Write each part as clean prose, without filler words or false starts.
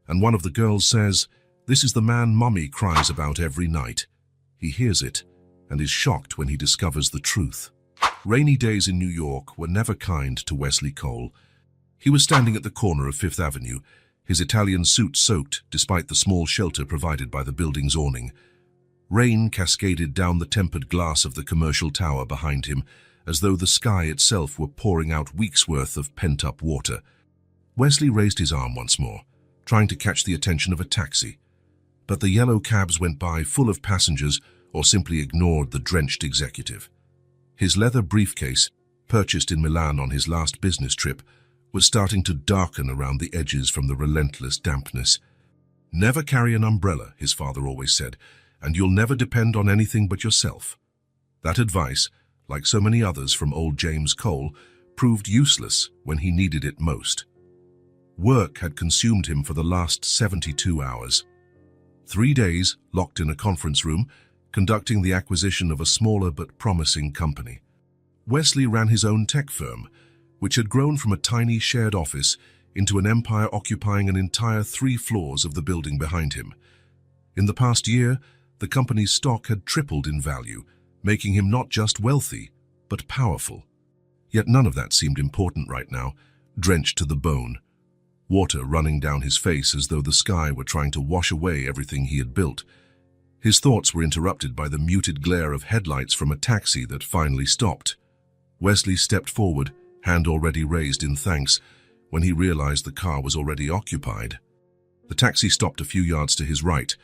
and one of the girls says, "This is the man Mummy cries about every night." He hears it and is shocked when he discovers the truth. Rainy days in New York were never kind to Wesley Cole. He was standing at the corner of Fifth Avenue, his Italian suit soaked despite the small shelter provided by the building's awning. Rain cascaded down the tempered glass of the commercial tower behind him, as though the sky itself were pouring out weeks' worth of pent-up water. Wesley raised his arm once more, trying to catch the attention of a taxi. But the yellow cabs went by full of passengers or simply ignored the drenched executive. His leather briefcase, purchased in Milan on his last business trip, was starting to darken around the edges from the relentless dampness. "Never carry an umbrella," his father always said, "and you'll never depend on anything but yourself." That advice, like so many others from old James Cole, proved useless when he needed it most. Work had consumed him for the last 72 hours. 3 days locked in a conference room, conducting the acquisition of a smaller but promising company. Wesley ran his own tech firm, which had grown from a tiny shared office into an empire occupying an entire 3 floors of the building behind him. In the past year, the company's stock had tripled in value, making him not just wealthy, but powerful. Yet none of that seemed important right now, drenched to the bone. Water running down his face as though the sky were trying to wash away everything he had built. His thoughts were interrupted by the muted glare of headlights from a taxi that finally stopped. Wesley stepped forward, hand already raised in thanks, when he realized the car was already occupied. The taxi stopped a few yards to his right,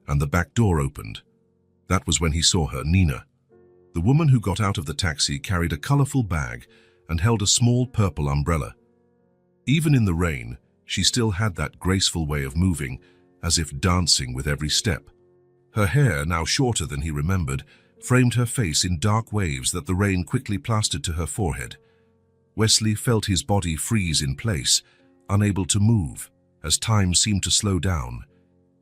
and the back door opened. That was when he saw her, Nina. The woman who got out of the taxi carried a colorful bag and held a small purple umbrella. Even in the rain, she still had that graceful way of moving, as if dancing with every step. Her hair, now shorter than he remembered, framed her face in dark waves that the rain quickly plastered to her forehead. Wesley felt his body freeze in place, unable to move, as time seemed to slow down.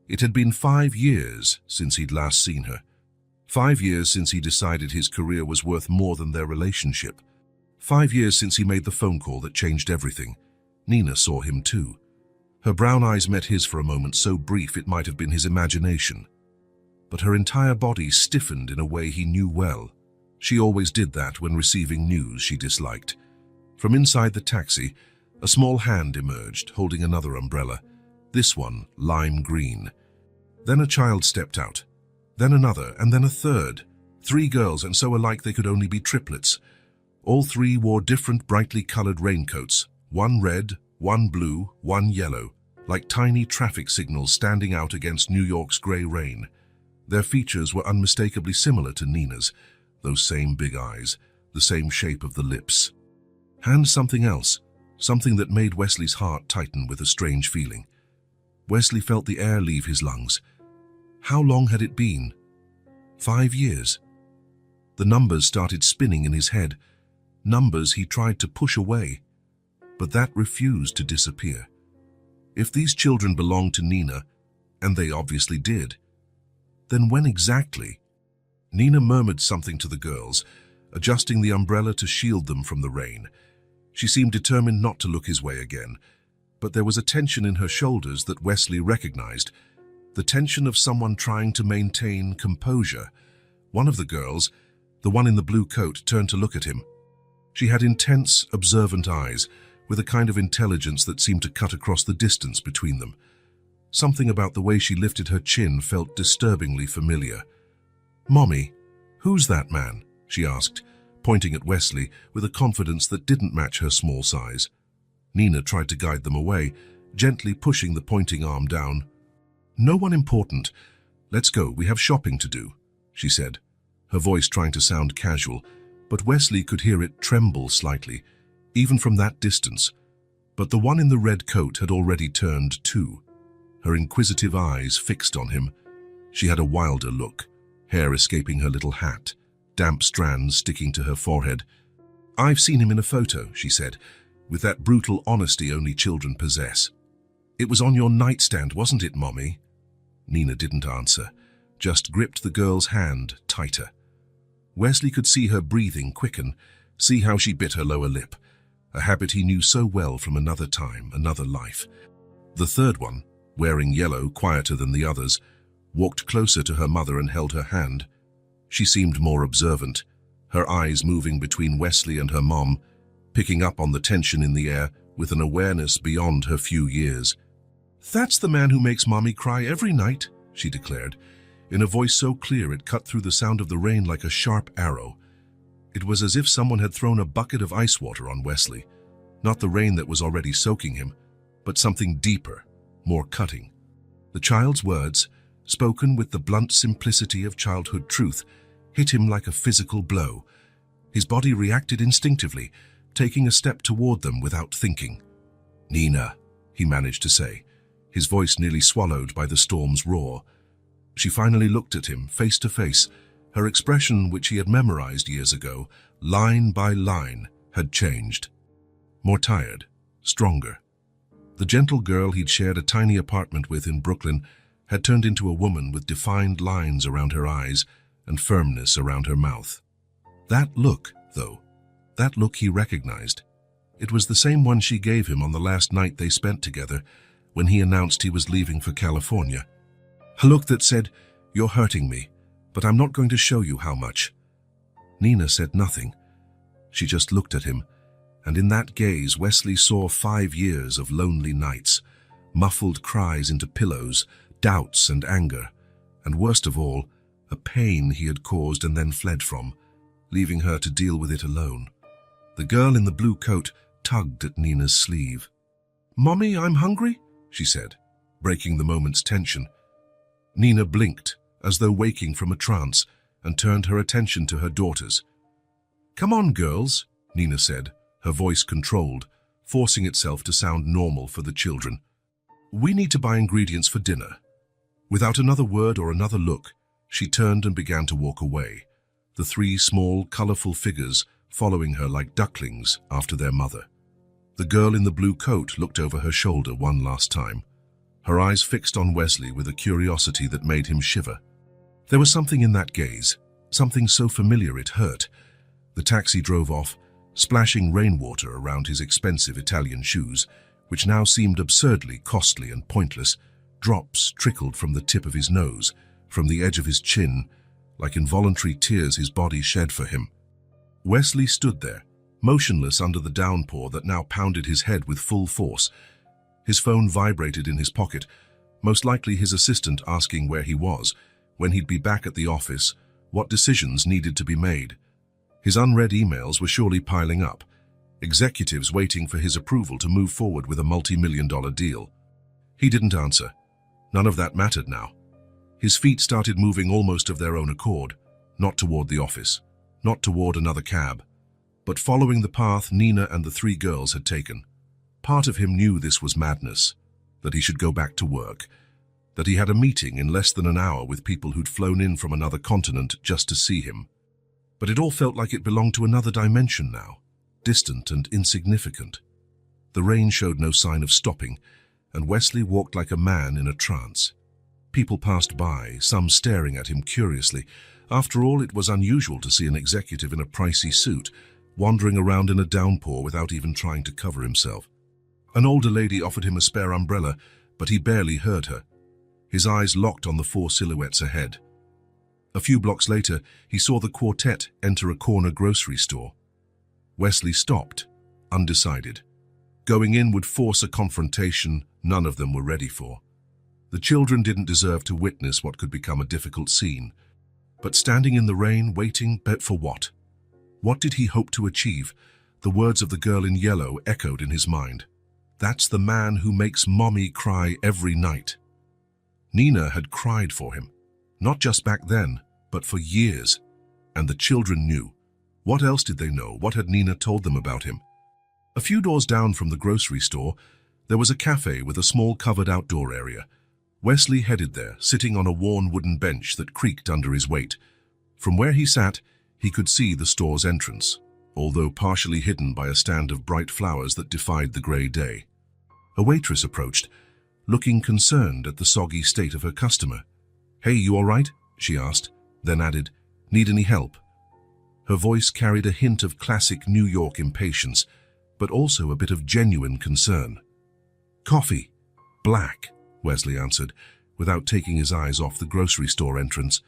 It had been 5 years since he'd last seen her. 5 years since he decided his career was worth more than their relationship. 5 years since he made the phone call that changed everything. Nina saw him too. Her brown eyes met his for a moment so brief it might have been his imagination. But her entire body stiffened in a way he knew well. She always did that when receiving news she disliked. From inside the taxi, a small hand emerged, holding another umbrella, this one lime green. Then a child stepped out, then another, and then a third. 3 girls, and so alike they could only be triplets. All 3 wore different brightly colored raincoats, one red, one blue, one yellow, like tiny traffic signals standing out against New York's gray rain. Their features were unmistakably similar to Nina's, those same big eyes, the same shape of the lips. And something else, something that made Wesley's heart tighten with a strange feeling. Wesley felt the air leave his lungs. How long had it been? 5 years. The numbers started spinning in his head, numbers he tried to push away, but that refused to disappear. If these children belonged to Nina, and they obviously did, then when exactly? Nina murmured something to the girls, adjusting the umbrella to shield them from the rain. She seemed determined not to look his way again, but there was a tension in her shoulders that Wesley recognized, the tension of someone trying to maintain composure. One of the girls, the one in the blue coat, turned to look at him. She had intense, observant eyes, with a kind of intelligence that seemed to cut across the distance between them. Something about the way she lifted her chin felt disturbingly familiar. "Mommy, who's that man?" she asked, pointing at Wesley with a confidence that didn't match her small size. Nina tried to guide them away, gently pushing the pointing arm down. "No one important. Let's go, we have shopping to do," she said, her voice trying to sound casual, but Wesley could hear it tremble slightly, even from that distance. But the one in the red coat had already turned too, her inquisitive eyes fixed on him. She had a wilder look, hair escaping her little hat, damp strands sticking to her forehead. "I've seen him in a photo," she said, with that brutal honesty only children possess. "It was on your nightstand, wasn't it, Mommy?" Nina didn't answer, just gripped the girl's hand tighter. Wesley could see her breathing quicken, see how she bit her lower lip, a habit he knew so well from another time, another life. The third one, wearing yellow, quieter than the others, walked closer to her mother and held her hand. She seemed more observant, her eyes moving between Wesley and her mom, picking up on the tension in the air with an awareness beyond her few years. "That's the man who makes Mommy cry every night," she declared, in a voice so clear it cut through the sound of the rain like a sharp arrow. It was as if someone had thrown a bucket of ice water on Wesley, not the rain that was already soaking him, but something deeper, more cutting. The child's words, spoken with the blunt simplicity of childhood truth, hit him like a physical blow. His body reacted instinctively, taking a step toward them without thinking. "Nina," he managed to say, his voice nearly swallowed by the storm's roar. She finally looked at him, face to face. Her expression, which he had memorized years ago, line by line, had changed. More tired, stronger. The gentle girl he'd shared a tiny apartment with in Brooklyn had turned into a woman with defined lines around her eyes and firmness around her mouth. That look, though, that look he recognized. It was the same one she gave him on the last night they spent together when he announced he was leaving for California. A look that said, "You're hurting me, but I'm not going to show you how much." Nina said nothing. She just looked at him, and in that gaze Wesley saw 5 years of lonely nights, muffled cries into pillows, doubts and anger, and worst of all, a pain he had caused and then fled from, leaving her to deal with it alone. The girl in the blue coat tugged at Nina's sleeve. "Mommy, I'm hungry," she said, breaking the moment's tension. Nina blinked, as though waking from a trance, and turned her attention to her daughters. "Come on, girls," Nina said, her voice controlled, forcing itself to sound normal for the children. "We need to buy ingredients for dinner." Without another word or another look, she turned and began to walk away, the 3 small, colorful figures following her like ducklings after their mother. The girl in the blue coat looked over her shoulder one last time, her eyes fixed on Wesley with a curiosity that made him shiver. There was something in that gaze, something so familiar it hurt. The taxi drove off, splashing rainwater around his expensive Italian shoes, which now seemed absurdly costly and pointless. Drops trickled from the tip of his nose, from the edge of his chin, like involuntary tears his body shed for him. Wesley stood there, motionless under the downpour that now pounded his head with full force. His phone vibrated in his pocket, most likely his assistant asking where he was, when he'd be back at the office, what decisions needed to be made. His unread emails were surely piling up, executives waiting for his approval to move forward with a multi-million-dollar deal. He didn't answer. None of that mattered now. His feet started moving almost of their own accord, not toward the office, not toward another cab, but following the path Nina and the 3 girls had taken. Part of him knew this was madness, that he should go back to work, that he had a meeting in less than an hour with people who'd flown in from another continent just to see him. But it all felt like it belonged to another dimension now, distant and insignificant. The rain showed no sign of stopping, and Wesley walked like a man in a trance. People passed by, some staring at him curiously. After all, it was unusual to see an executive in a pricey suit, wandering around in a downpour without even trying to cover himself. An older lady offered him a spare umbrella, but he barely heard her. His eyes locked on the 4 silhouettes ahead. A few blocks later, he saw the quartet enter a corner grocery store. Wesley stopped, undecided. Going in would force a confrontation none of them were ready for. The children didn't deserve to witness what could become a difficult scene. But standing in the rain, waiting, but for what? What did he hope to achieve? The words of the girl in yellow echoed in his mind. "That's the man who makes Mommy cry every night." Nina had cried for him, not just back then, but for years. And the children knew. What else did they know? What had Nina told them about him? A few doors down from the grocery store, there was a cafe with a small covered outdoor area. Wesley headed there, sitting on a worn wooden bench that creaked under his weight. From where he sat, he could see the store's entrance, although partially hidden by a stand of bright flowers that defied the grey day. A waitress approached, looking concerned at the soggy state of her customer. "Hey, you all right?" she asked, then added, "Need any help?" Her voice carried a hint of classic New York impatience, but also a bit of genuine concern. "Coffee. Black. Wesley answered, without taking his eyes off the grocery store entrance.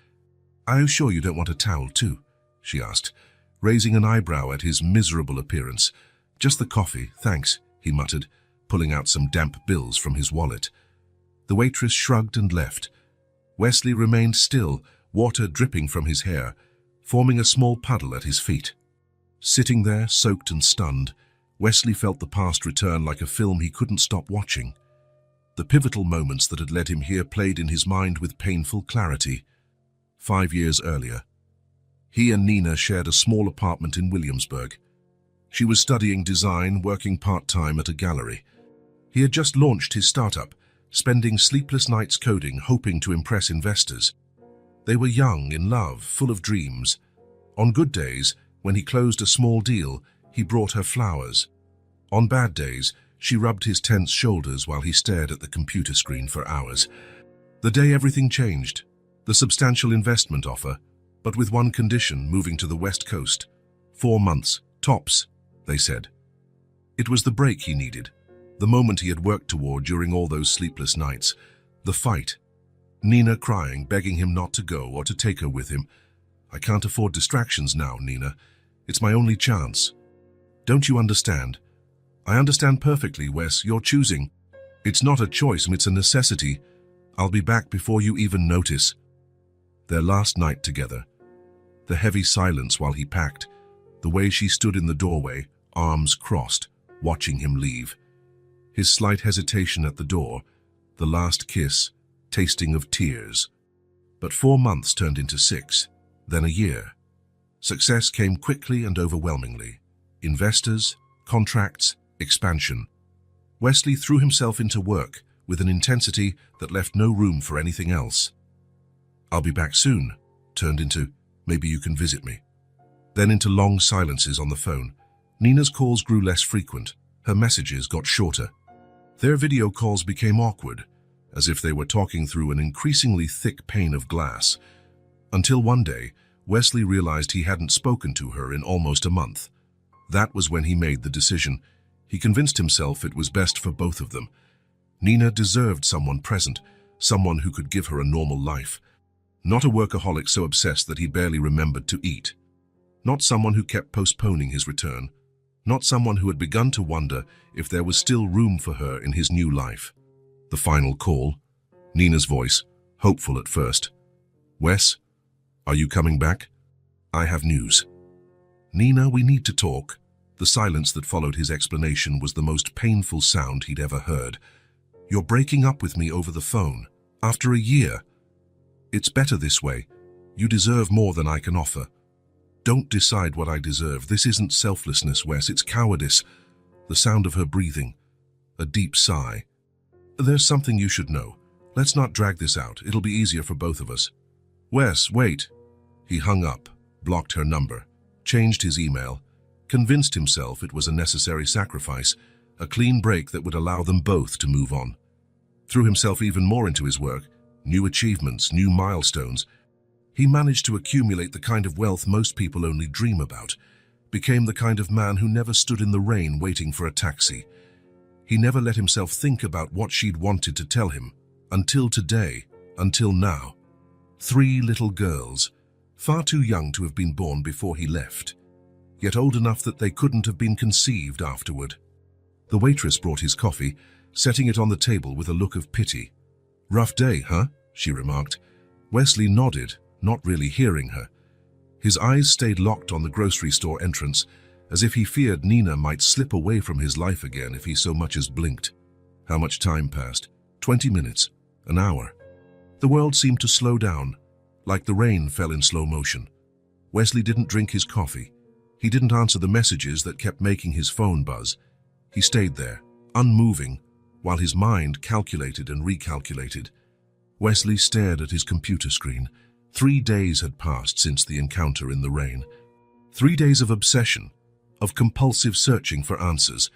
"Are you sure you don't want a towel too?" she asked, raising an eyebrow at his miserable appearance. "Just the coffee, thanks," he muttered, pulling out some damp bills from his wallet. The waitress shrugged and left. Wesley remained still, water dripping from his hair, forming a small puddle at his feet. Sitting there, soaked and stunned, Wesley felt the past return like a film he couldn't stop watching. The pivotal moments that had led him here played in his mind with painful clarity. 5 years earlier, he and Nina shared a small apartment in Williamsburg. She was studying design, working part-time at a gallery. He had just launched his startup, spending sleepless nights coding, hoping to impress investors. They were young, in love, full of dreams. On good days, when he closed a small deal, he brought her flowers. On bad days, she rubbed his tense shoulders while he stared at the computer screen for hours. The day everything changed, the substantial investment offer, but with one condition: moving to the West Coast. 4 months, tops, they said. It was the break he needed, the moment he had worked toward during all those sleepless nights, the fight. Nina crying, begging him not to go or to take her with him. "I can't afford distractions now, Nina. It's my only chance." "Don't you understand?" "I understand perfectly, Wes. You're choosing. It's not a choice, it's a necessity. I'll be back before you even notice." Their last night together. The heavy silence while he packed. The way she stood in the doorway, arms crossed, watching him leave. His slight hesitation at the door. The last kiss, tasting of tears. But 4 months turned into 6, then a year. Success came quickly and overwhelmingly. Investors, contracts, expansion. Wesley threw himself into work with an intensity that left no room for anything else. "I'll be back soon," turned into, "maybe you can visit me." Then into long silences on the phone. Nina's calls grew less frequent. Her messages got shorter. Their video calls became awkward, as if they were talking through an increasingly thick pane of glass. Until one day, Wesley realized he hadn't spoken to her in almost a month. That was when he made the decision. He convinced himself it was best for both of them. Nina deserved someone present, someone who could give her a normal life. Not a workaholic so obsessed that he barely remembered to eat. Not someone who kept postponing his return. Not someone who had begun to wonder if there was still room for her in his new life. The final call. Nina's voice, hopeful at first. "Wes, are you coming back? I have news." "Nina, we need to talk." The silence that followed his explanation was the most painful sound he'd ever heard. "You're breaking up with me over the phone. After a year. It's better this way. You deserve more than I can offer." "Don't decide what I deserve. This isn't selflessness, Wes. It's cowardice." The sound of her breathing. A deep sigh. "There's something you should know. Let's not drag this out. It'll be easier for both of us." "Wes, wait." He hung up, blocked her number, changed his email, convinced himself it was a necessary sacrifice, a clean break that would allow them both to move on. Threw himself even more into his work, new achievements, new milestones. He managed to accumulate the kind of wealth most people only dream about, became the kind of man who never stood in the rain waiting for a taxi. He never let himself think about what she'd wanted to tell him, until today, until now. 3 little girls, far too young to have been born before he left, yet old enough that they couldn't have been conceived afterward. The waitress brought his coffee, setting it on the table with a look of pity. "Rough day, huh?" she remarked. Wesley nodded, not really hearing her. His eyes stayed locked on the grocery store entrance, as if he feared Nina might slip away from his life again if he so much as blinked. How much time passed? 20 minutes? An hour? The world seemed to slow down, like the rain fell in slow motion. Wesley didn't drink his coffee. He didn't answer the messages that kept making his phone buzz. He stayed there, unmoving, while his mind calculated and recalculated. Wesley stared at his computer screen. 3 days had passed since the encounter in the rain. 3 days of obsession, of compulsive searching for answers.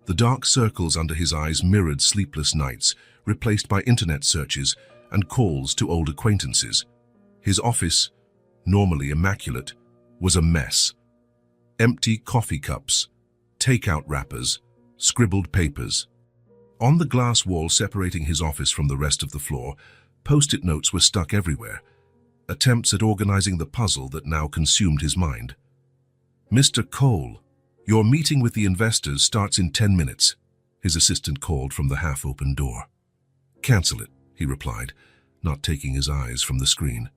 The dark circles under his eyes mirrored sleepless nights, replaced by internet searches and calls to old acquaintances. His office, normally immaculate, was a mess. Empty coffee cups, takeout wrappers, scribbled papers. On the glass wall separating his office from the rest of the floor, post-it notes were stuck everywhere, attempts at organizing the puzzle that now consumed his mind. "Mr. Cole, your meeting with the investors starts in 10 minutes, his assistant called from the half-open door. "Cancel it," he replied, not taking his eyes from the screen.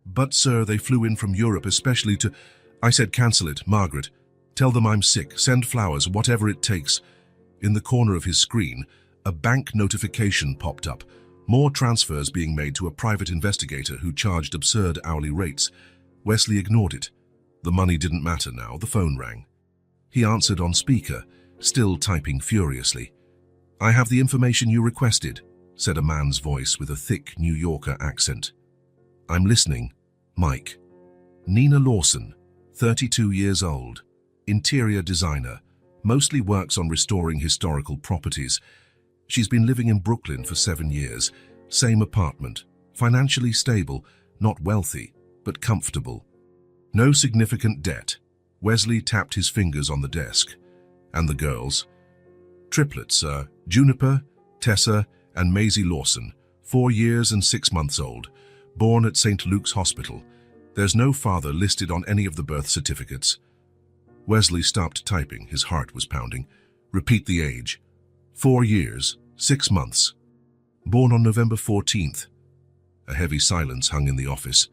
"But, sir, they flew in from Europe especially to—" "I said cancel it, Margaret. Tell them I'm sick, send flowers, whatever it takes." In the corner of his screen, a bank notification popped up, more transfers being made to a private investigator who charged absurd hourly rates. Wesley ignored it. The money didn't matter now, the phone rang. He answered on speaker, still typing furiously. "I have the information you requested," said a man's voice with a thick New Yorker accent. "I'm listening, Mike." Nina Lawson, 32 years old, interior designer, mostly works on restoring historical properties. She's been living in Brooklyn for 7 years, same apartment, financially stable, not wealthy, but comfortable. No significant debt. Wesley tapped his fingers on the desk. "And the girls?" "Triplets, Juniper, Tessa, and Maisie Lawson, 4 years and 6 months old, born at St. Luke's Hospital. There's no father listed on any of the birth certificates." Wesley stopped typing, his heart was pounding. "Repeat the age." 4 years, 6 months. Born on November 14th. A heavy silence hung in the office.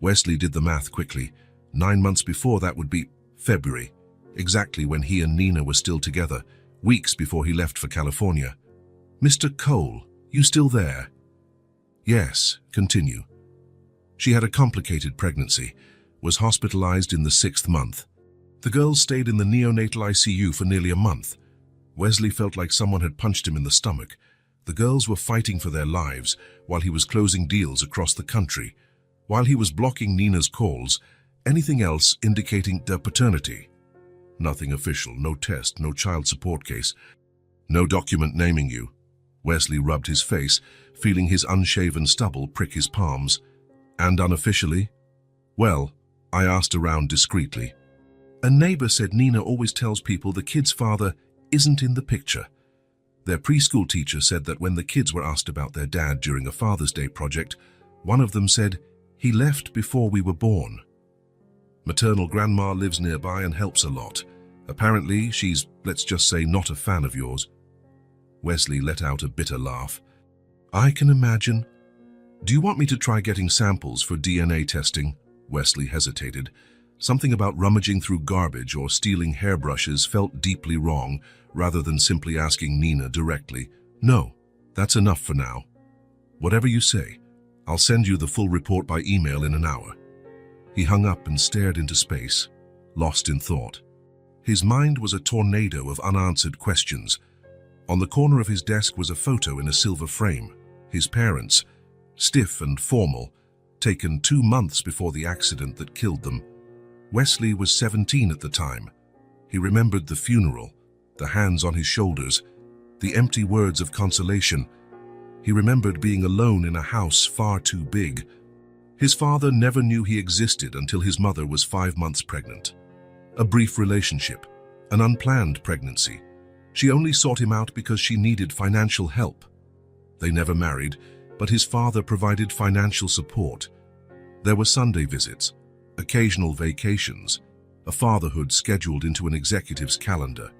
Wesley did the math quickly. 9 months before that would be February, exactly when he and Nina were still together, weeks before he left for California. "Mr. Cole, you still there?" "Yes, continue." She had a complicated pregnancy, was hospitalized in the 6th month. The girls stayed in the neonatal ICU for nearly a month. Wesley felt like someone had punched him in the stomach. The girls were fighting for their lives while he was closing deals across the country, while he was blocking Nina's calls, anything else indicating their paternity. Nothing official, no test, no child support case, no document naming you. Wesley rubbed his face, feeling his unshaven stubble prick his palms. "And unofficially?" "Well, I asked around discreetly. A neighbor said Nina always tells people the kid's father isn't in the picture. Their preschool teacher said that when the kids were asked about their dad during a Father's Day project, one of them said, 'He left before we were born.' Maternal grandma lives nearby and helps a lot. Apparently, she's, let's just say, not a fan of yours." Wesley let out a bitter laugh. "I can imagine. Do you want me to try getting samples for DNA testing?" Wesley hesitated. Something about rummaging through garbage or stealing hairbrushes felt deeply wrong, rather than simply asking Nina directly. "No, that's enough for now." "Whatever you say. I'll send you the full report by email in an hour." He hung up and stared into space, lost in thought. His mind was a tornado of unanswered questions. On the corner of his desk was a photo in a silver frame. His parents, stiff and formal, taken 2 months before the accident that killed them. Wesley was 17 at the time. He remembered the funeral, the hands on his shoulders, the empty words of consolation. He remembered being alone in a house far too big. His father never knew he existed until his mother was 5 months pregnant. A brief relationship, an unplanned pregnancy. She only sought him out because she needed financial help. They never married, but his father provided financial support. There were Sunday visits, occasional vacations, a fatherhood scheduled into an executive's calendar.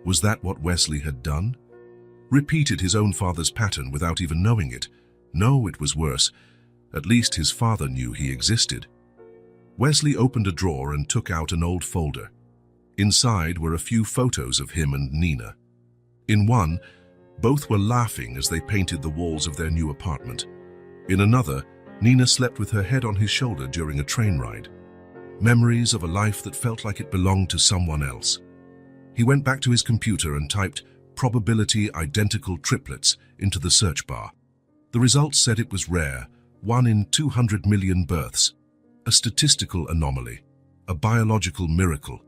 Was that what Wesley had done? Repeated his own father's pattern without even knowing it? No, it was worse. At least his father knew he existed. Wesley opened a drawer and took out an old folder. Inside were a few photos of him and Nina. In one, both were laughing as they painted the walls of their new apartment. In another, Nina slept with her head on his shoulder during a train ride. Memories of a life that felt like it belonged to someone else. He went back to his computer and typed "probability identical triplets" into the search bar. The results said it was rare, 1 in 200 million births. A statistical anomaly, a biological miracle.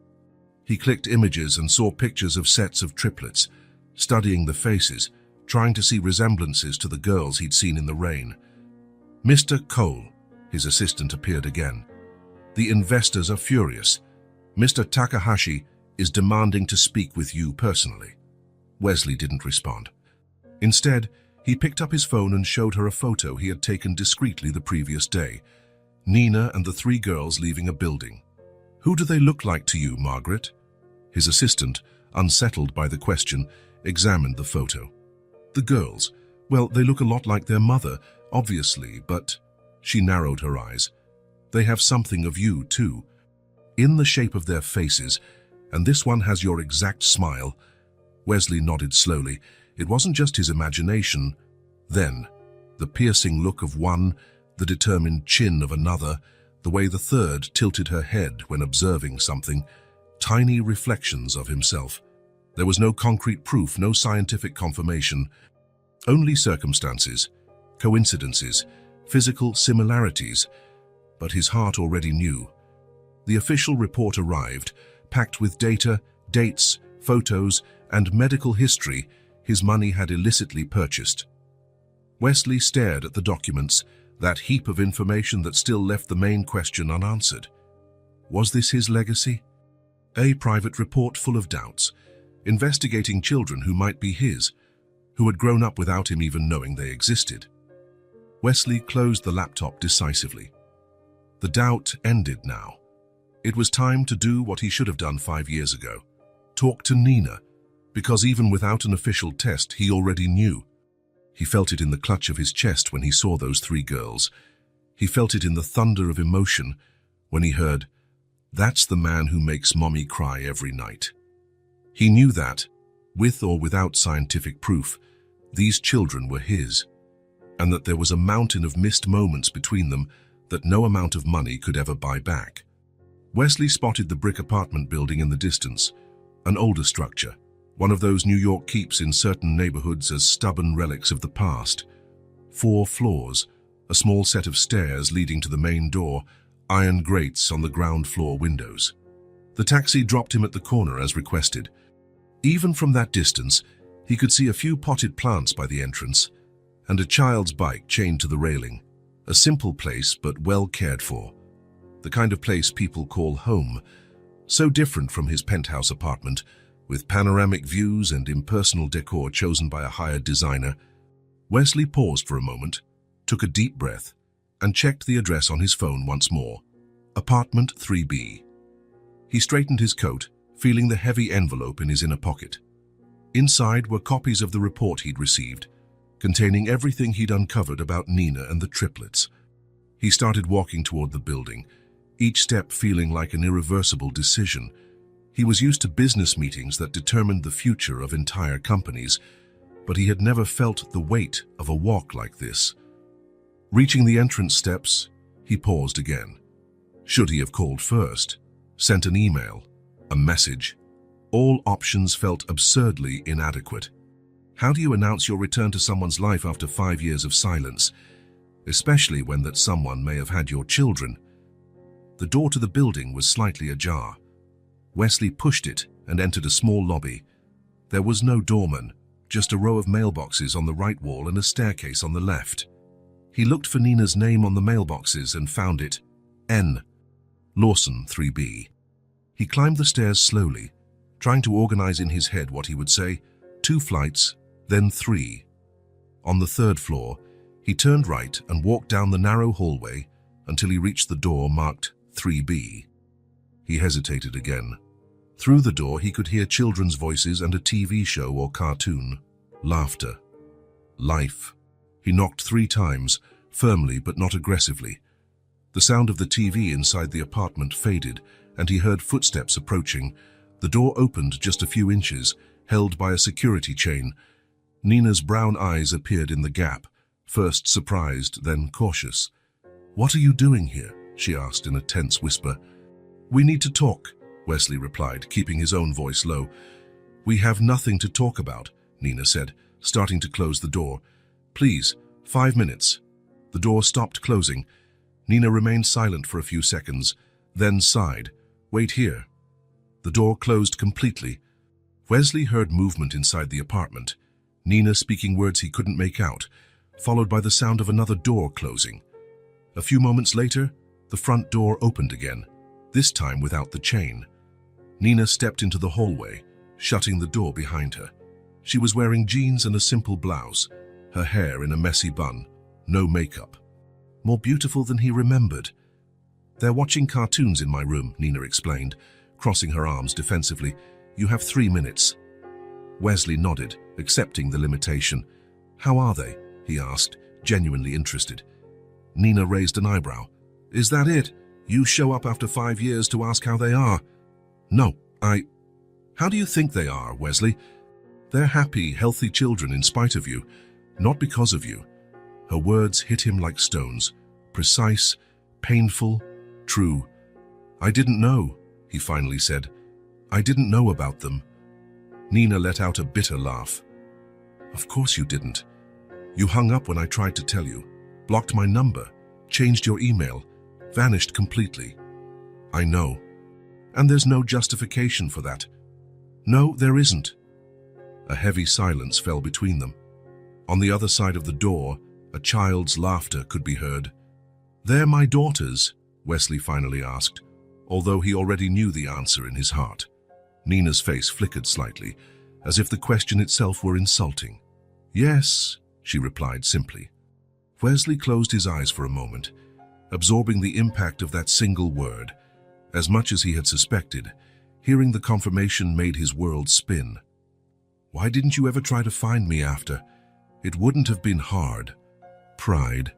He clicked images and saw pictures of sets of triplets, studying the faces, trying to see resemblances to the girls he'd seen in the rain. "Mr. Cole," his assistant appeared again. "The investors are furious. Mr. Takahashi is demanding to speak with you personally." Wesley didn't respond. Instead, he picked up his phone and showed her a photo he had taken discreetly the previous day. Nina and the three girls leaving a building. "Who do they look like to you, Margaret?" His assistant, unsettled by the question, examined the photo. "The girls. Well, they look a lot like their mother, obviously, but..." She narrowed her eyes. "They have something of you, too. In the shape of their faces, and this one has your exact smile." Wesley nodded slowly. It wasn't just his imagination. Then, the piercing look of one, the determined chin of another, the way the third tilted her head when observing something, tiny reflections of himself. There was no concrete proof, no scientific confirmation, only circumstances, coincidences, physical similarities. But his heart already knew. The official report arrived, packed with data, dates, photos, and medical history his money had illicitly purchased. Wesley stared at the documents, that heap of information that still left the main question unanswered. Was this his legacy? A private report full of doubts, investigating children who might be his, who had grown up without him even knowing they existed. Wesley closed the laptop decisively. The doubt ended now. It was time to do what he should have done 5 years ago. Talk to Nina, because even without an official test, he already knew. He felt it in the clutch of his chest when he saw those three girls. He felt it in the thunder of emotion when he heard, "That's the man who makes mommy cry every night." He knew that, with or without scientific proof, these children were his, and that there was a mountain of missed moments between them that no amount of money could ever buy back. Wesley spotted the brick apartment building in the distance, an older structure, one of those New York keeps in certain neighborhoods as stubborn relics of the past. 4 floors, a small set of stairs leading to the main door, iron grates on the ground floor windows. The taxi dropped him at the corner as requested. Even from that distance, he could see a few potted plants by the entrance and a child's bike chained to the railing. A simple place, but well cared for. The kind of place people call home. So different from his penthouse apartment, with panoramic views and impersonal decor chosen by a hired designer. Wesley paused for a moment, took a deep breath, and checked the address on his phone once more. Apartment 3B. He straightened his coat, feeling the heavy envelope in his inner pocket. Inside were copies of the report he'd received, containing everything he'd uncovered about Nina and the triplets. He started walking toward the building, each step feeling like an irreversible decision. He was used to business meetings that determined the future of entire companies, but he had never felt the weight of a walk like this. Reaching the entrance steps, he paused again. Should he have called first? Sent an email? A message? All options felt absurdly inadequate. How do you announce your return to someone's life after 5 years of silence, especially when that someone may have had your children? The door to the building was slightly ajar. Wesley pushed it and entered a small lobby. There was no doorman, just a row of mailboxes on the right wall and a staircase on the left. He looked for Nina's name on the mailboxes and found it. N. Lawson, 3B. He climbed the stairs slowly, trying to organize in his head what he would say. 2 flights, then 3. On the 3rd floor, he turned right and walked down the narrow hallway until he reached the door marked 3B. He hesitated again. Through the door, he could hear children's voices and a TV show or cartoon. Laughter. Life. He knocked 3 times, firmly but not aggressively. The sound of the TV inside the apartment faded, and he heard footsteps approaching. The door opened just a few inches, held by a security chain. Nina's brown eyes appeared in the gap, first surprised, then cautious. "What are you doing here?" she asked in a tense whisper. "We need to talk," Wesley replied, keeping his own voice low. "We have nothing to talk about," Nina said, starting to close the door. "Please, 5 minutes." The door stopped closing. Nina remained silent for a few seconds, then sighed. "Wait here." The door closed completely. Wesley heard movement inside the apartment, Nina speaking words he couldn't make out, followed by the sound of another door closing. A few moments later, the front door opened again, this time without the chain. Nina stepped into the hallway, shutting the door behind her. She was wearing jeans and a simple blouse, her hair in a messy bun, no makeup. More beautiful than he remembered. "They're watching cartoons in my room," Nina explained, crossing her arms defensively. "You have 3 minutes." Wesley nodded, accepting the limitation. "How are they?" he asked, genuinely interested. Nina raised an eyebrow. "Is that it? You show up after 5 years to ask how they are?" "No, How do you think they are, Wesley? They're happy, healthy children in spite of you, not because of you." Her words hit him like stones, precise, painful, true. "I didn't know," he finally said. "I didn't know about them." Nina let out a bitter laugh. "Of course you didn't. You hung up when I tried to tell you, blocked my number, changed your email, vanished completely." "I know. And there's no justification for that." "No, there isn't." A heavy silence fell between them. On the other side of the door, a child's laughter could be heard. "They're my daughters?" Wesley finally asked, although he already knew the answer in his heart. Nina's face flickered slightly, as if the question itself were insulting. "Yes," she replied simply. Wesley closed his eyes for a moment, absorbing the impact of that single word. As much as he had suspected, hearing the confirmation made his world spin. "Why didn't you ever try to find me after? It wouldn't have been hard." "Pride,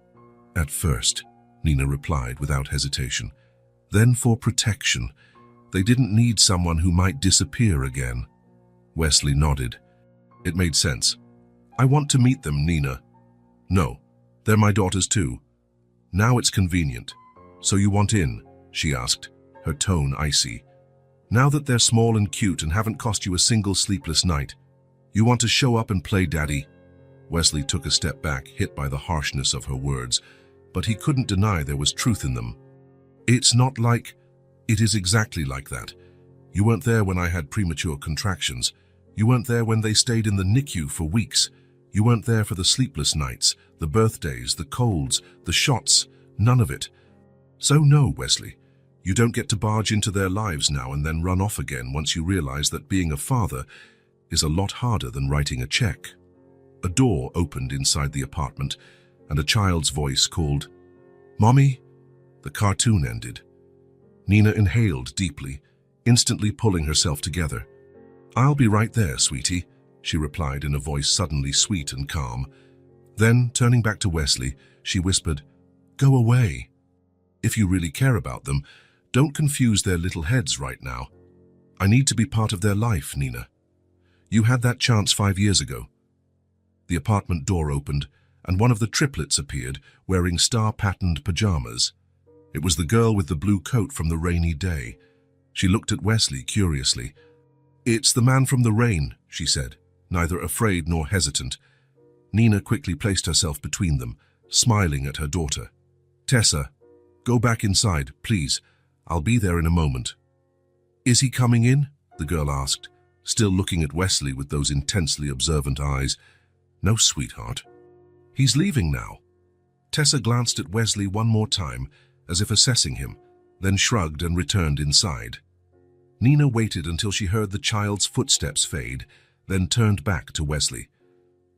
at first," Nina replied without hesitation. "Then for protection. They didn't need someone who might disappear again." Wesley nodded. It made sense. "I want to meet them, Nina." "No, they're my daughters too." "Now it's convenient. So you want in?" she asked, her tone icy. "Now that they're small and cute and haven't cost you a single sleepless night, you want to show up and play daddy?" Wesley took a step back, hit by the harshness of her words, but he couldn't deny there was truth in them. "It's not like..." "It is exactly like that. You weren't there when I had premature contractions. You weren't there when they stayed in the NICU for weeks. You weren't there for the sleepless nights, the birthdays, the colds, the shots, none of it. So no, Wesley, you don't get to barge into their lives now and then run off again once you realize that being a father is a lot harder than writing a check." A door opened inside the apartment, and a child's voice called, "Mommy?" The cartoon ended. Nina inhaled deeply, instantly pulling herself together. "I'll be right there, sweetie," she replied in a voice suddenly sweet and calm. Then, turning back to Wesley, she whispered, "Go away. If you really care about them, don't confuse their little heads right now. I need to be part of their life, Nina. You had that chance 5 years ago." The apartment door opened, and one of the triplets appeared, wearing star-patterned pajamas. It was the girl with the blue coat from the rainy day. She looked at Wesley curiously. "It's the man from the rain," she said, neither afraid nor hesitant. Nina quickly placed herself between them, smiling at her daughter. "Tessa, go back inside, please. I'll be there in a moment." "Is he coming in?" the girl asked, still looking at Wesley with those intensely observant eyes. "No, sweetheart. He's leaving now." Tessa glanced at Wesley one more time, as if assessing him, then shrugged and returned inside. Nina waited until she heard the child's footsteps fade, then turned back to Wesley.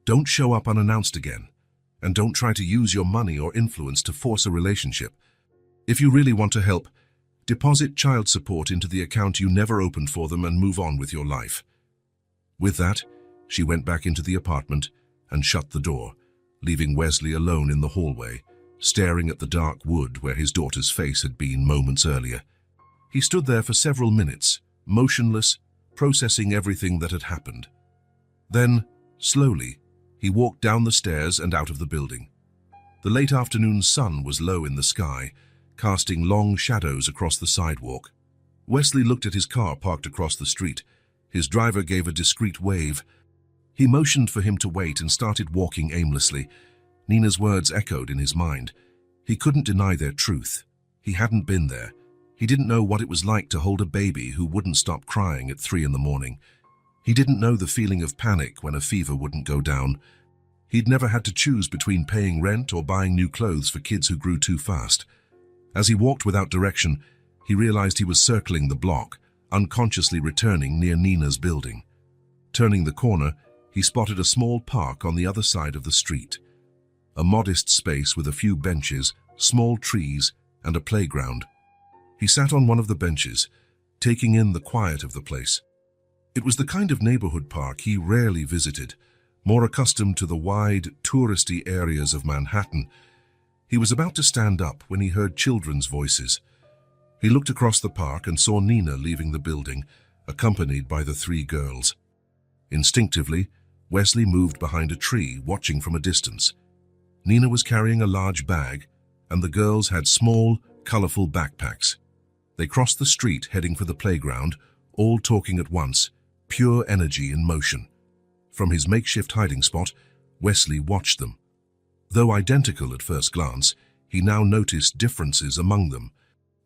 "Don't show up unannounced again, and don't try to use your money or influence to force a relationship. If you really want to help, deposit child support into the account you never opened for them and move on with your life." With that, she went back into the apartment and shut the door, leaving Wesley alone in the hallway, staring at the dark wood where his daughter's face had been moments earlier. He stood there for several minutes, motionless, processing everything that had happened. Then, slowly, he walked down the stairs and out of the building. The late afternoon sun was low in the sky, casting long shadows across the sidewalk. Wesley looked at his car parked across the street. His driver gave a discreet wave. He motioned for him to wait and started walking aimlessly. Nina's words echoed in his mind. He couldn't deny their truth. He hadn't been there. He didn't know what it was like to hold a baby who wouldn't stop crying at 3 in the morning. He didn't know the feeling of panic when a fever wouldn't go down. He'd never had to choose between paying rent or buying new clothes for kids who grew too fast. As he walked without direction, he realized he was circling the block, unconsciously returning near Nina's building. Turning the corner, he spotted a small park on the other side of the street. A modest space with a few benches, small trees, and a playground. He sat on one of the benches, taking in the quiet of the place. It was the kind of neighborhood park he rarely visited, more accustomed to the wide, touristy areas of Manhattan. He was about to stand up when he heard children's voices. He looked across the park and saw Nina leaving the building, accompanied by the three girls. Instinctively, Wesley moved behind a tree, watching from a distance. Nina was carrying a large bag, and the girls had small, colorful backpacks. They crossed the street, heading for the playground, all talking at once, pure energy in motion. From his makeshift hiding spot, Wesley watched them. Though identical at first glance, he now noticed differences among them.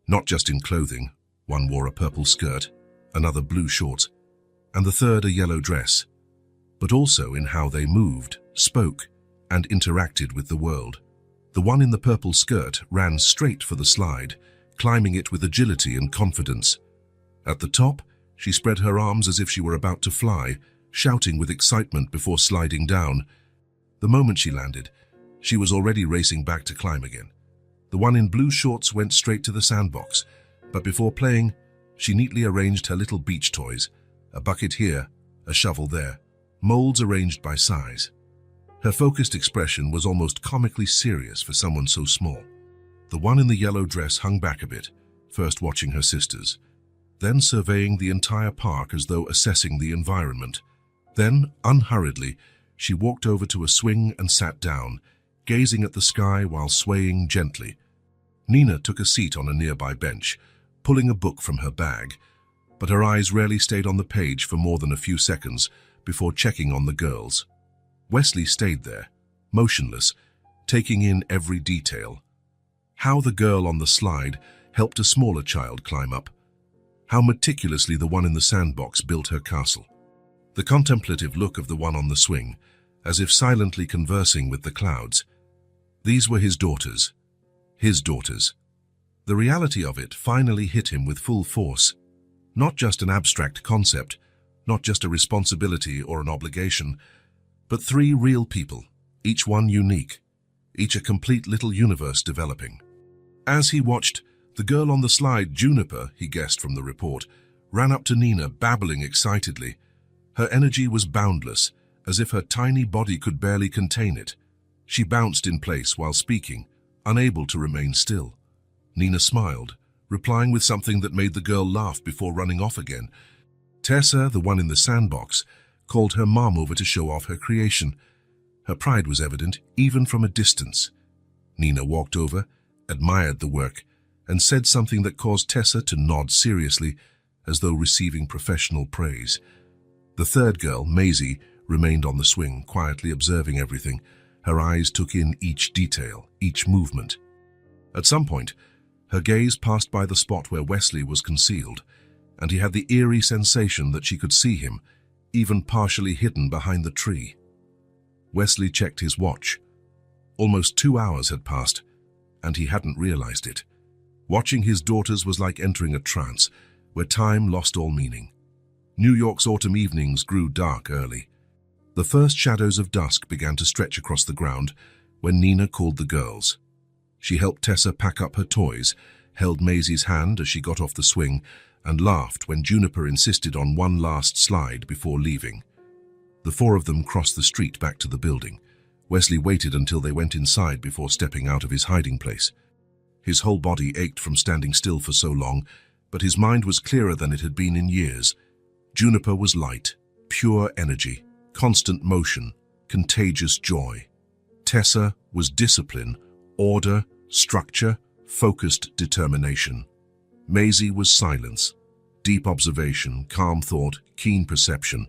Not just in clothing, one wore a purple skirt, another blue shorts, and the third a yellow dress, but also in how they moved, spoke, and interacted with the world. The one in the purple skirt ran straight for the slide, climbing it with agility and confidence. At the top, she spread her arms as if she were about to fly, shouting with excitement before sliding down. The moment she landed, she was already racing back to climb again. The one in blue shorts went straight to the sandbox, but before playing, she neatly arranged her little beach toys, a bucket here, a shovel there, molds arranged by size. Her focused expression was almost comically serious for someone so small. The one in the yellow dress hung back a bit, first watching her sisters, then surveying the entire park as though assessing the environment. Then, unhurriedly, she walked over to a swing and sat down, gazing at the sky while swaying gently. Nina took a seat on a nearby bench, pulling a book from her bag, but her eyes rarely stayed on the page for more than a few seconds before checking on the girls. Wesley stayed there, motionless, taking in every detail. How the girl on the slide helped a smaller child climb up. How meticulously the one in the sandbox built her castle. The contemplative look of the one on the swing, as if silently conversing with the clouds. These were his daughters. His daughters. The reality of it finally hit him with full force. Not just an abstract concept, not just a responsibility or an obligation, but three real people, each one unique, each a complete little universe developing. As he watched, the girl on the slide, Juniper, he guessed from the report, ran up to Nina, babbling excitedly. Her energy was boundless, as if her tiny body could barely contain it. She bounced in place while speaking, unable to remain still. Nina smiled, replying with something that made the girl laugh before running off again. Tessa, the one in the sandbox, called her mom over to show off her creation. Her pride was evident, even from a distance. Nina walked over, admired the work, and said something that caused Tessa to nod seriously, as though receiving professional praise. The third girl, Maisie, remained on the swing, quietly observing everything. Her eyes took in each detail, each movement. At some point, her gaze passed by the spot where Wesley was concealed, and he had the eerie sensation that she could see him, even partially hidden behind the tree. Wesley checked his watch. Almost 2 hours had passed, and he hadn't realized it. Watching his daughters was like entering a trance, where time lost all meaning. New York's autumn evenings grew dark early. The first shadows of dusk began to stretch across the ground when Nina called the girls. She helped Tessa pack up her toys, held Maisie's hand as she got off the swing, and laughed when Juniper insisted on one last slide before leaving. The four of them crossed the street back to the building. Wesley waited until they went inside before stepping out of his hiding place. His whole body ached from standing still for so long, but his mind was clearer than it had been in years. Juniper was light, pure energy, constant motion, contagious joy. Tessa was discipline, order, structure, focused determination. Maisie was silence, deep observation, calm thought, keen perception.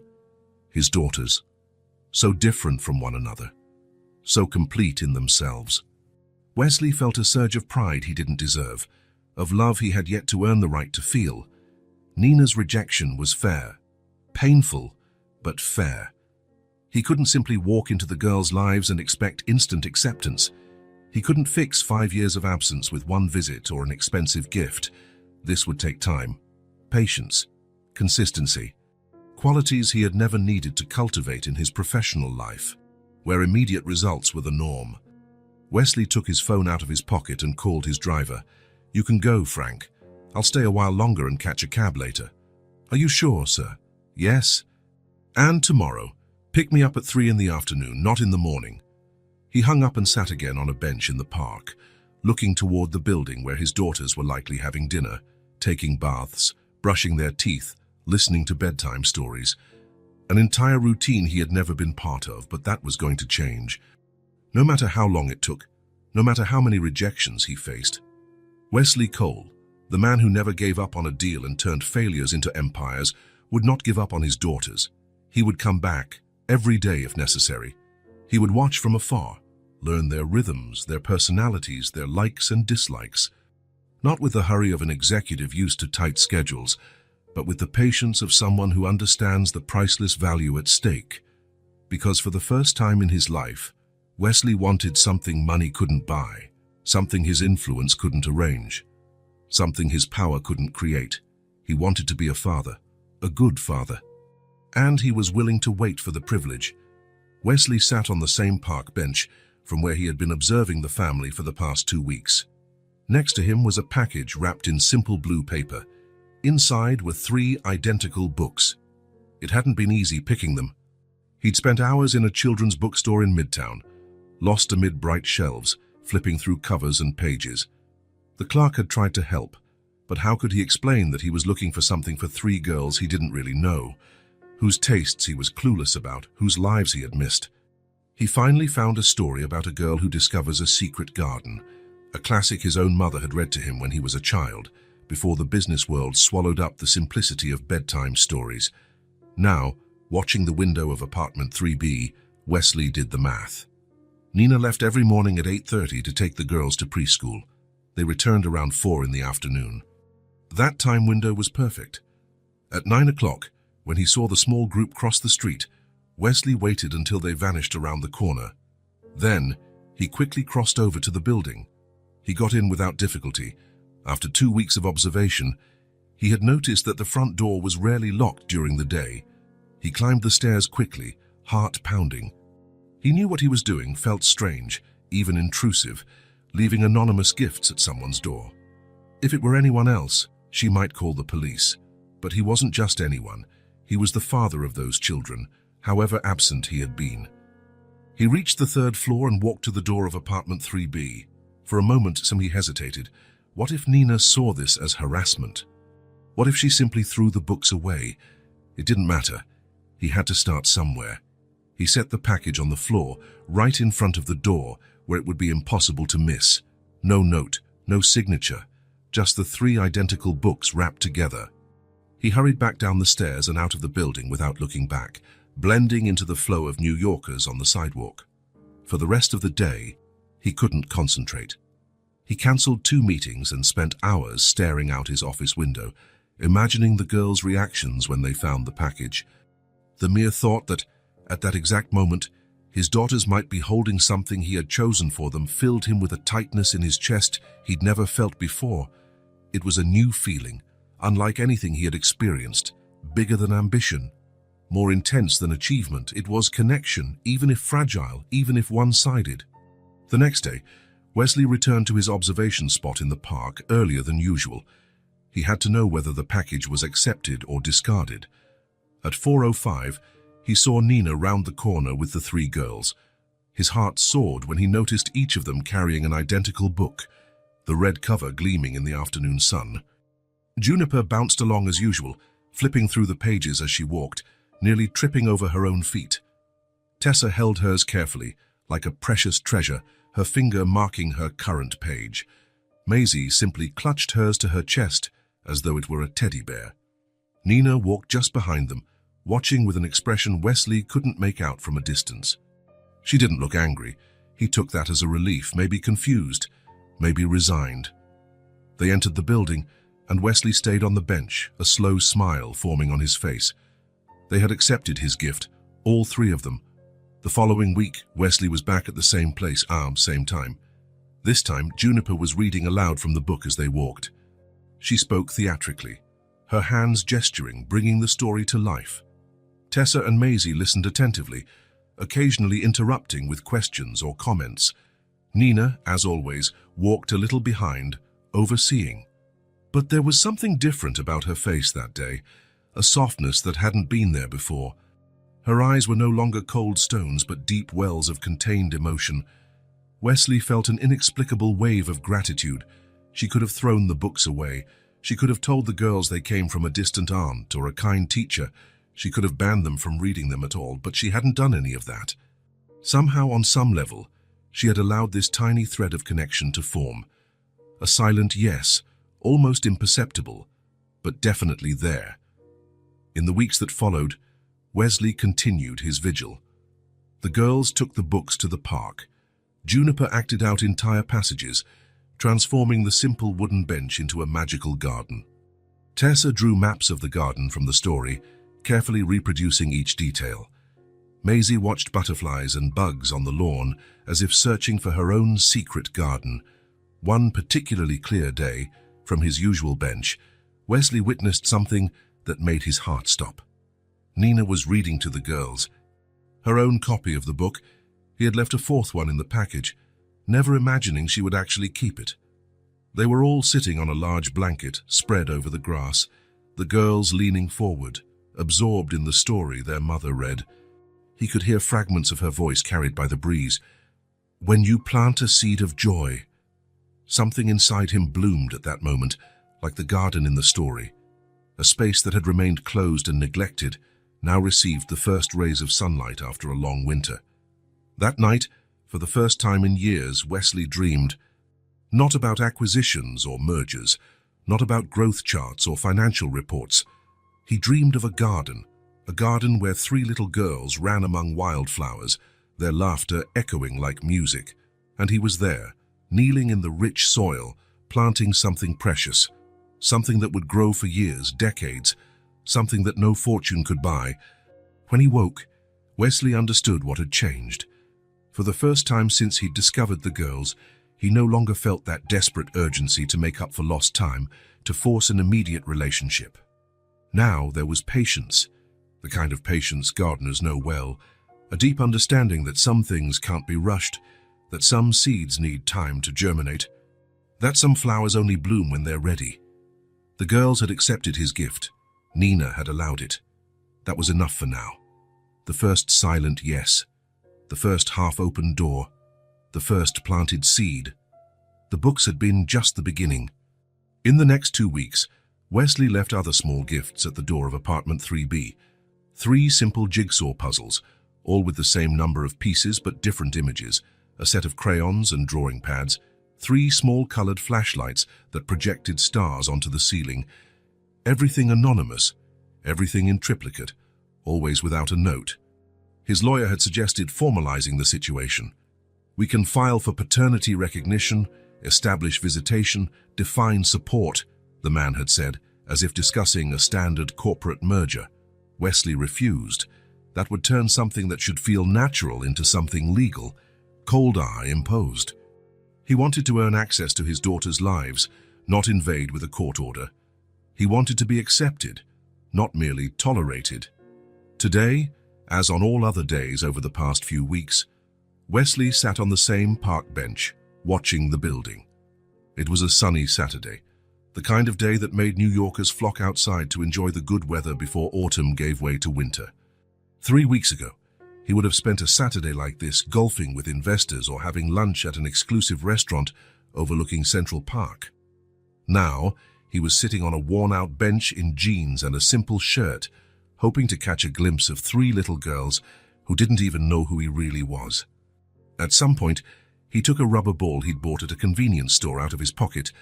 His daughters, so different from one another, so complete in themselves. Wesley felt a surge of pride he didn't deserve, of love he had yet to earn the right to feel. Nina's rejection was fair, painful, but fair. He couldn't simply walk into the girls' lives and expect instant acceptance. He couldn't fix 5 years of absence with one visit or an expensive gift. This would take time, patience, consistency. qualities he had never needed to cultivate in his professional life, where immediate results were the norm. Wesley took his phone out of his pocket and called his driver. "You can go, Frank. I'll stay a while longer and catch a cab later." "Are you sure, sir?" "Yes. And tomorrow, pick me up at 3 in the afternoon, not in the morning." He hung up and sat again on a bench in the park, looking toward the building where his daughters were likely having dinner, taking baths, brushing their teeth, listening to bedtime stories. An entire routine he had never been part of, but that was going to change. No matter how long it took, no matter how many rejections he faced. Wesley Cole, the man who never gave up on a deal and turned failures into empires, would not give up on his daughters. He would come back, every day if necessary. He would watch from afar, learn their rhythms, their personalities, their likes and dislikes. Not with the hurry of an executive used to tight schedules, but with the patience of someone who understands the priceless value at stake. Because for the first time in his life, Wesley wanted something money couldn't buy, something his influence couldn't arrange, something his power couldn't create. He wanted to be a father, a good father. And he was willing to wait for the privilege. Wesley sat on the same park bench from where he had been observing the family for the past 2 weeks. Next to him was a package wrapped in simple blue paper. Inside were 3 identical books. It hadn't been easy picking them. He'd spent hours in a children's bookstore in Midtown, lost amid bright shelves, flipping through covers and pages. The clerk had tried to help, but how could he explain that he was looking for something for 3 girls he didn't really know, whose tastes he was clueless about, whose lives he had missed? He finally found a story about a girl who discovers a secret garden, a classic his own mother had read to him when he was a child, before the business world swallowed up the simplicity of bedtime stories. Now, watching the window of apartment 3B, Wesley did the math. Nina left every morning at 8:30 to take the girls to preschool. They returned around 4 in the afternoon. That time window was perfect. At 9 o'clock, when he saw the small group cross the street, Wesley waited until they vanished around the corner. Then, he quickly crossed over to the building. He got in without difficulty. After 2 weeks of observation, he had noticed that the front door was rarely locked during the day. He climbed the stairs quickly, heart pounding. He knew what he was doing felt strange, even intrusive, leaving anonymous gifts at someone's door. If it were anyone else, she might call the police. But he wasn't just anyone. He was the father of those children, however absent he had been. He reached the 3rd floor and walked to the door of apartment 3B. For a moment, he hesitated. What if Nina saw this as harassment? What if she simply threw the books away? It didn't matter. He had to start somewhere. He set the package on the floor, right in front of the door, where it would be impossible to miss. No note, no signature, just the 3 identical books wrapped together. He hurried back down the stairs and out of the building without looking back, blending into the flow of New Yorkers on the sidewalk. For the rest of the day, he couldn't concentrate. He cancelled 2 meetings and spent hours staring out his office window, imagining the girls' reactions when they found the package. The mere thought that, at that exact moment, his daughters might be holding something he had chosen for them filled him with a tightness in his chest he'd never felt before. It was a new feeling, unlike anything he had experienced, bigger than ambition, more intense than achievement. It was connection, even if fragile, even if one-sided. The next day, Wesley returned to his observation spot in the park earlier than usual. He had to know whether the package was accepted or discarded. At 4:05, he saw Nina round the corner with the 3 girls. His heart soared when he noticed each of them carrying an identical book, the red cover gleaming in the afternoon sun. Juniper bounced along as usual, flipping through the pages as she walked, nearly tripping over her own feet. Tessa held hers carefully, like a precious treasure, her finger marking her current page. Maisie simply clutched hers to her chest, as though it were a teddy bear. Nina walked just behind them, watching with an expression Wesley couldn't make out from a distance. She didn't look angry. He took that as a relief, maybe confused, maybe resigned. They entered the building, and Wesley stayed on the bench, a slow smile forming on his face. They had accepted his gift, all 3 of them. The following week, Wesley was back at the same place, same time. This time, Juniper was reading aloud from the book as they walked. She spoke theatrically, her hands gesturing, bringing the story to life. Tessa and Maisie listened attentively, occasionally interrupting with questions or comments. Nina, as always, walked a little behind, overseeing. But there was something different about her face that day, a softness that hadn't been there before. Her eyes were no longer cold stones but deep wells of contained emotion. Wesley felt an inexplicable wave of gratitude. She could have thrown the books away. She could have told the girls they came from a distant aunt or a kind teacher. She could have banned them from reading them at all, but she hadn't done any of that. Somehow, on some level, she had allowed this tiny thread of connection to form. A silent yes, almost imperceptible, but definitely there. In the weeks that followed, Wesley continued his vigil. The girls took the books to the park. Juniper acted out entire passages, transforming the simple wooden bench into a magical garden. Tessa drew maps of the garden from the story, carefully reproducing each detail. Maisie watched butterflies and bugs on the lawn as if searching for her own secret garden. One particularly clear day, from his usual bench, Wesley witnessed something that made his heart stop. Nina was reading to the girls. Her own copy of the book. He had left a fourth one in the package, never imagining she would actually keep it. They were all sitting on a large blanket spread over the grass, the girls leaning forward, absorbed in the story their mother read. He could hear fragments of her voice carried by the breeze. "When you plant a seed of joy." Something inside him bloomed at that moment, like the garden in the story. A space that had remained closed and neglected now received the first rays of sunlight after a long winter. That night, for the first time in years, Wesley dreamed. Not about acquisitions or mergers, not about growth charts or financial reports. He dreamed of a garden where 3 little girls ran among wildflowers, their laughter echoing like music. And he was there, kneeling in the rich soil, planting something precious, something that would grow for years, decades, something that no fortune could buy. When he woke, Wesley understood what had changed. For the first time since he'd discovered the girls, he no longer felt that desperate urgency to make up for lost time, to force an immediate relationship. Now there was patience, the kind of patience gardeners know well, a deep understanding that some things can't be rushed, that some seeds need time to germinate, that some flowers only bloom when they're ready. The girls had accepted his gift. Nina had allowed it. That was enough for now. The first silent yes, the first half-open door, the first planted seed. The books had been just the beginning. In the next 2 weeks, Wesley left other small gifts at the door of apartment 3B. 3 simple jigsaw puzzles, all with the same number of pieces but different images, a set of crayons and drawing pads, 3 small colored flashlights that projected stars onto the ceiling. Everything anonymous, everything in triplicate, always without a note. His lawyer had suggested formalizing the situation. "We can file for paternity recognition, establish visitation, define support," the man had said, as if discussing a standard corporate merger. Wesley refused. That would turn something that should feel natural into something legal, cold eye imposed. He wanted to earn access to his daughters' lives, not invade with a court order. He wanted to be accepted, not merely tolerated. Today, as on all other days over the past few weeks, Wesley sat on the same park bench, watching the building. It was a sunny Saturday, the kind of day that made New Yorkers flock outside to enjoy the good weather before autumn gave way to winter. 3 weeks ago, he would have spent a Saturday like this golfing with investors or having lunch at an exclusive restaurant overlooking Central Park. Now, he was sitting on a worn-out bench in jeans and a simple shirt, hoping to catch a glimpse of 3 little girls who didn't even know who he really was. At some point, he took a rubber ball he'd bought at a convenience store out of his pocket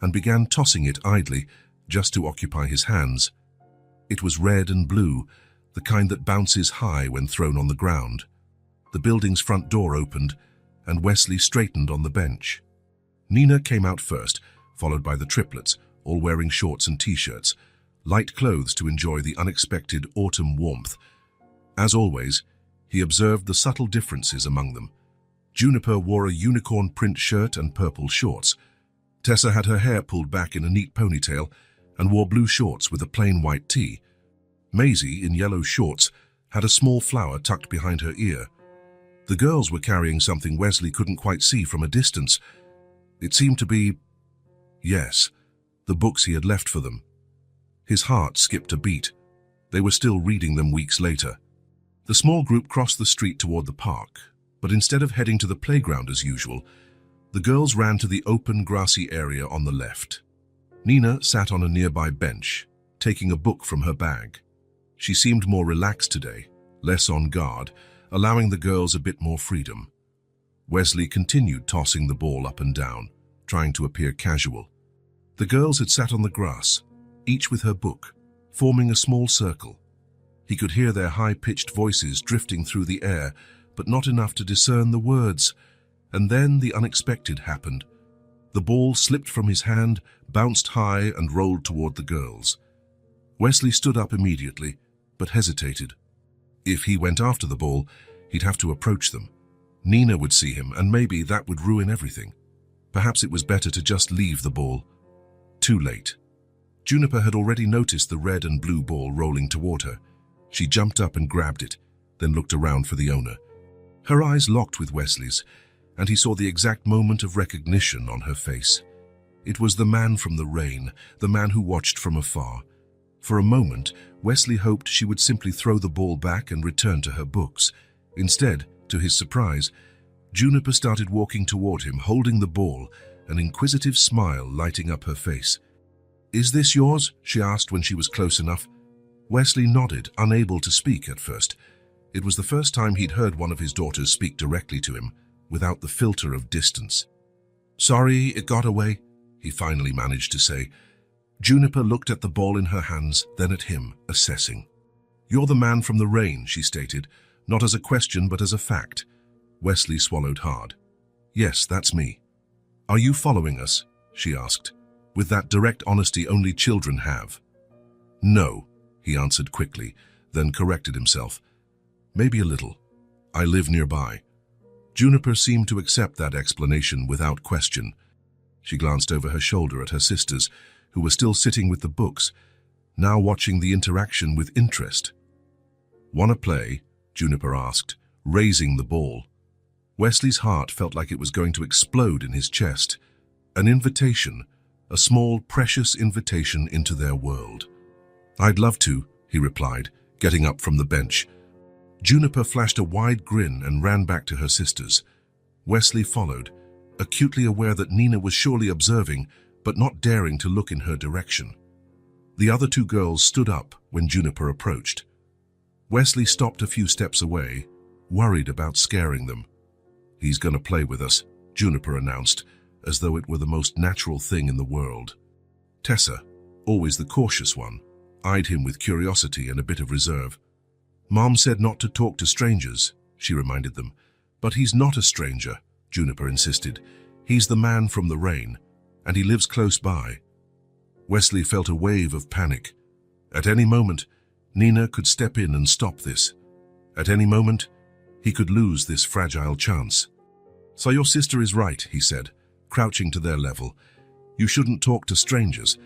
and began tossing it idly, just to occupy his hands. It was red and blue, the kind that bounces high when thrown on the ground. The building's front door opened, and Wesley straightened on the bench. Nina came out first, followed by the triplets, all wearing shorts and t-shirts, light clothes to enjoy the unexpected autumn warmth. As always, he observed the subtle differences among them. Juniper wore a unicorn print shirt and purple shorts. Tessa had her hair pulled back in a neat ponytail and wore blue shorts with a plain white tee. Maisie, in yellow shorts, had a small flower tucked behind her ear. The girls were carrying something Wesley couldn't quite see from a distance. It seemed to be, yes, the books he had left for them. His heart skipped a beat. They were still reading them weeks later. The small group crossed the street toward the park, but instead of heading to the playground as usual, the girls ran to the open, grassy area on the left. Nina sat on a nearby bench, taking a book from her bag. She seemed more relaxed today, less on guard, allowing the girls a bit more freedom. Wesley continued tossing the ball up and down, trying to appear casual. The girls had sat on the grass, each with her book, forming a small circle. He could hear their high-pitched voices drifting through the air, but not enough to discern the words. And then the unexpected happened. The ball slipped from his hand, bounced high, and rolled toward the girls. Wesley stood up immediately, but hesitated. If he went after the ball, he'd have to approach them. Nina would see him, and maybe that would ruin everything. Perhaps it was better to just leave the ball. Too late. Juniper had already noticed the red and blue ball rolling toward her. She jumped up and grabbed it, then looked around for the owner. Her eyes locked with Wesley's, and he saw the exact moment of recognition on her face. It was the man from the rain, the man who watched from afar. For a moment, Wesley hoped she would simply throw the ball back and return to her books. Instead, to his surprise, Juniper started walking toward him, holding the ball, an inquisitive smile lighting up her face. "Is this yours?" she asked when she was close enough. Wesley nodded, unable to speak at first. It was the first time he'd heard one of his daughters speak directly to him, without the filter of distance. "Sorry, it got away," he finally managed to say. Juniper looked at the ball in her hands, then at him, assessing. "You're the man from the rain," she stated, not as a question but as a fact. Wesley swallowed hard. "Yes, that's me." "Are you following us?" she asked, with that direct honesty only children have. "No," he answered quickly, then corrected himself. "Maybe a little. I live nearby." Juniper seemed to accept that explanation without question. She glanced over her shoulder at her sisters, who were still sitting with the books, now watching the interaction with interest. "Wanna play?" Juniper asked, raising the ball. Wesley's heart felt like it was going to explode in his chest. An invitation, a small, precious invitation into their world. "I'd love to," he replied, getting up from the bench. Juniper flashed a wide grin and ran back to her sisters. Wesley followed, acutely aware that Nina was surely observing, but not daring to look in her direction. The other two girls stood up when Juniper approached. Wesley stopped a few steps away, worried about scaring them. "He's gonna play with us," Juniper announced, as though it were the most natural thing in the world. Tessa, always the cautious one, eyed him with curiosity and a bit of reserve. "Mom said not to talk to strangers," she reminded them. "But he's not a stranger," Juniper insisted. "He's the man from the rain, and he lives close by." Wesley felt a wave of panic. At any moment, Nina could step in and stop this. At any moment, he could lose this fragile chance. "So your sister is right," he said, crouching to their level. "You shouldn't talk to strangers.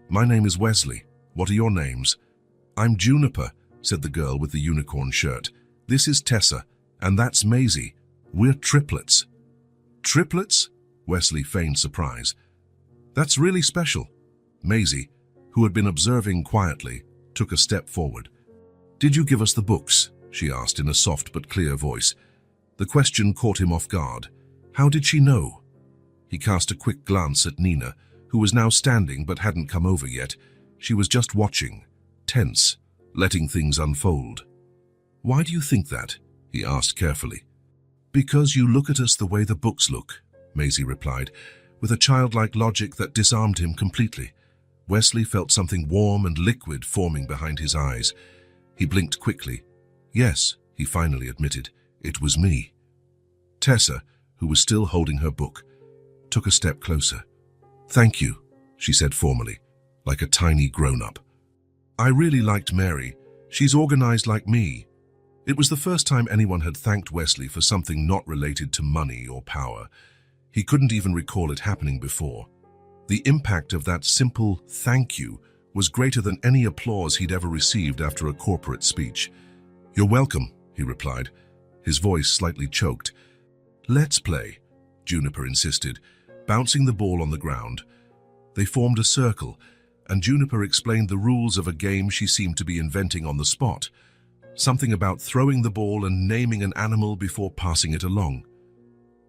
My name is Wesley. What are your names?" "I'm Juniper," said the girl with the unicorn shirt. "This is Tessa, and that's Maisie. We're triplets." "Triplets?" Wesley feigned surprise. "That's really special." Maisie, who had been observing quietly, took a step forward. "Did you give us the books?" she asked in a soft but clear voice. The question caught him off guard. How did she know? He cast a quick glance at Nina, who was now standing but hadn't come over yet. She was just watching, tense, letting things unfold. "Why do you think that?" he asked carefully. "Because you look at us the way the books look," Maisie replied, with a childlike logic that disarmed him completely. Wesley felt something warm and liquid forming behind his eyes. He blinked quickly. "Yes," he finally admitted, "it was me." Tessa, who was still holding her book, took a step closer. "Thank you," she said formally, like a tiny grown-up. "I really liked Mary. She's organized like me." It was the first time anyone had thanked Wesley for something not related to money or power. He couldn't even recall it happening before. The impact of that simple thank you was greater than any applause he'd ever received after a corporate speech. "You're welcome," he replied, his voice slightly choked. "Let's play," Juniper insisted, bouncing the ball on the ground. They formed a circle, and Juniper explained the rules of a game she seemed to be inventing on the spot. Something about throwing the ball and naming an animal before passing it along.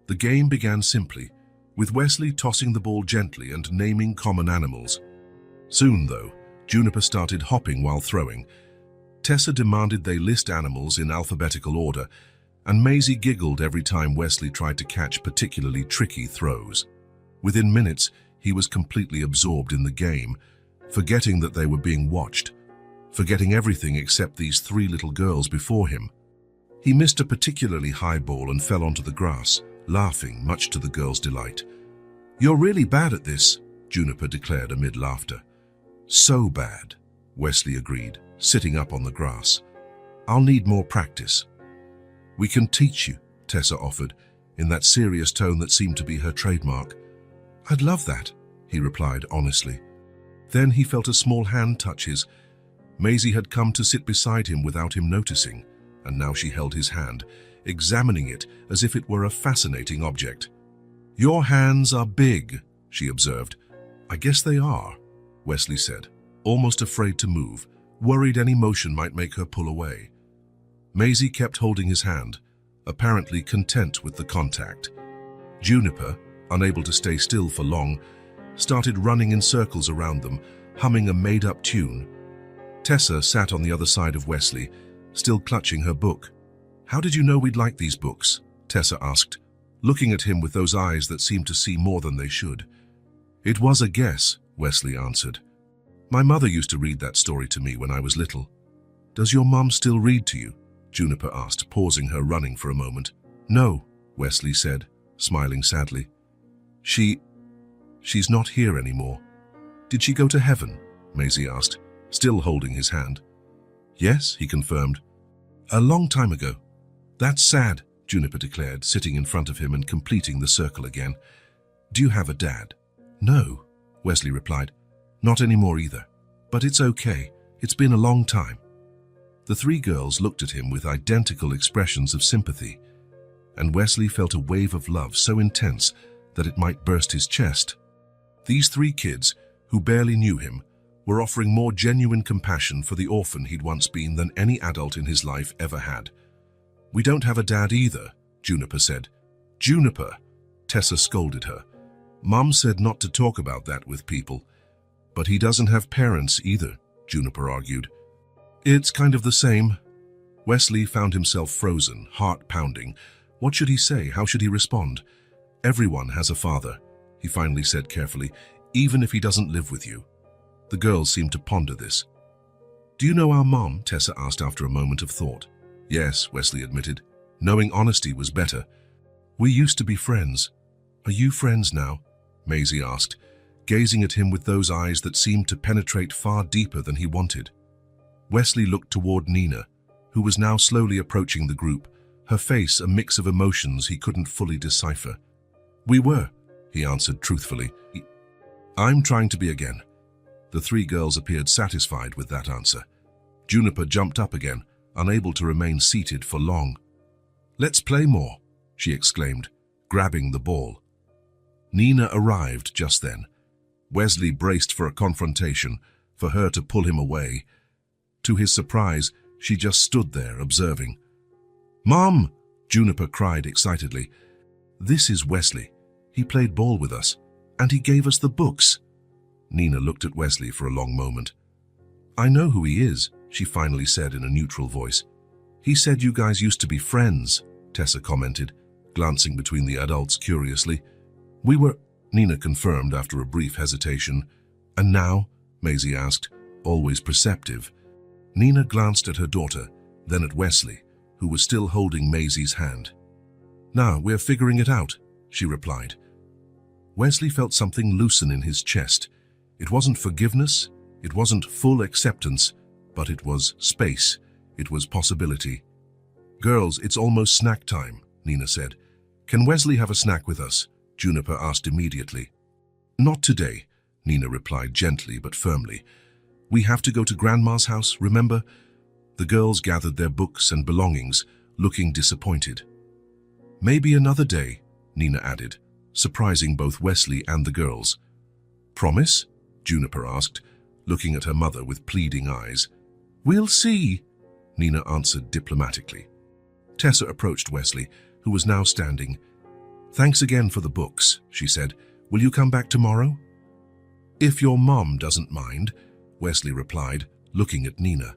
The game began simply, with Wesley tossing the ball gently and naming common animals. Soon, though, Juniper started hopping while throwing. Tessa demanded they list animals in alphabetical order, and Maisie giggled every time Wesley tried to catch particularly tricky throws. Within minutes, he was completely absorbed in the game, forgetting that they were being watched, forgetting everything except these three little girls before him. He missed a particularly high ball and fell onto the grass, laughing, much to the girls' delight. "You're really bad at this," Juniper declared amid laughter. "So bad," Wesley agreed, sitting up on the grass. "I'll need more practice." "We can teach you," Tessa offered, in that serious tone that seemed to be her trademark. "I'd love that," he replied honestly. Then he felt a small hand touch his. Maisie had come to sit beside him without him noticing, and now she held his hand, examining it as if it were a fascinating object. "Your hands are big," she observed. "I guess they are," Wesley said, almost afraid to move, worried any motion might make her pull away. Maisie kept holding his hand, apparently content with the contact. Juniper, unable to stay still for long, started running in circles around them, humming a made-up tune. Tessa sat on the other side of Wesley, still clutching her book. "How did you know we'd like these books?" Tessa asked, looking at him with those eyes that seemed to see more than they should. "It was a guess," Wesley answered. "My mother used to read that story to me when I was little." "Does your mum still read to you?" Juniper asked, pausing her running for a moment. "No," Wesley said, smiling sadly. She's not here anymore." "Did she go to heaven?" Maisie asked, still holding his hand. "Yes," he confirmed. "A long time ago." "That's sad," Juniper declared, sitting in front of him and completing the circle again. "Do you have a dad?" "No," Wesley replied. "Not anymore either. But it's okay. It's been a long time." The three girls looked at him with identical expressions of sympathy, and Wesley felt a wave of love so intense that it might burst his chest. These three kids, who barely knew him, were offering more genuine compassion for the orphan he'd once been than any adult in his life ever had. "We don't have a dad either," Juniper said. "Juniper," Tessa scolded her. "Mum said not to talk about that with people." "But he doesn't have parents either," Juniper argued. "It's kind of the same." Wesley found himself frozen, heart pounding. What should he say? How should he respond? "Everyone has a father," he finally said carefully, "even if he doesn't live with you." The girls seemed to ponder this. "Do you know our mom?" Tessa asked after a moment of thought. "Yes," Wesley admitted. Knowing honesty was better. "We used to be friends." "Are you friends now?" Maisie asked, gazing at him with those eyes that seemed to penetrate far deeper than he wanted. Wesley looked toward Nina, who was now slowly approaching the group, her face a mix of emotions he couldn't fully decipher. "We were," he answered truthfully. "I'm trying to be again." The three girls appeared satisfied with that answer. Juniper jumped up again, unable to remain seated for long. "Let's play more," she exclaimed, grabbing the ball. Nina arrived just then. Wesley braced for a confrontation, for her to pull him away. To his surprise, she just stood there, observing. "Mom!" Juniper cried excitedly. "This is Wesley. He played ball with us, and he gave us the books." Nina looked at Wesley for a long moment. "I know who he is," she finally said in a neutral voice. "He said you guys used to be friends," Tessa commented, glancing between the adults curiously. "We were," Nina confirmed after a brief hesitation. "And now?" Maisie asked, always perceptive. Nina glanced at her daughter, then at Wesley, who was still holding Maisie's hand. "Now we're figuring it out," she replied. Wesley felt something loosen in his chest. It wasn't forgiveness, it wasn't full acceptance, but it was space, it was possibility. "Girls, it's almost snack time," Nina said. "Can Wesley have a snack with us?" Juniper asked immediately. "Not today," Nina replied gently but firmly. "We have to go to Grandma's house, remember?" The girls gathered their books and belongings, looking disappointed. "Maybe another day," Nina added, surprising both Wesley and the girls. "Promise?" Juniper asked, looking at her mother with pleading eyes. "We'll see," Nina answered diplomatically. Tessa approached Wesley, who was now standing. "Thanks again for the books," she said. "Will you come back tomorrow?" "If your mom doesn't mind," Wesley replied, looking at Nina.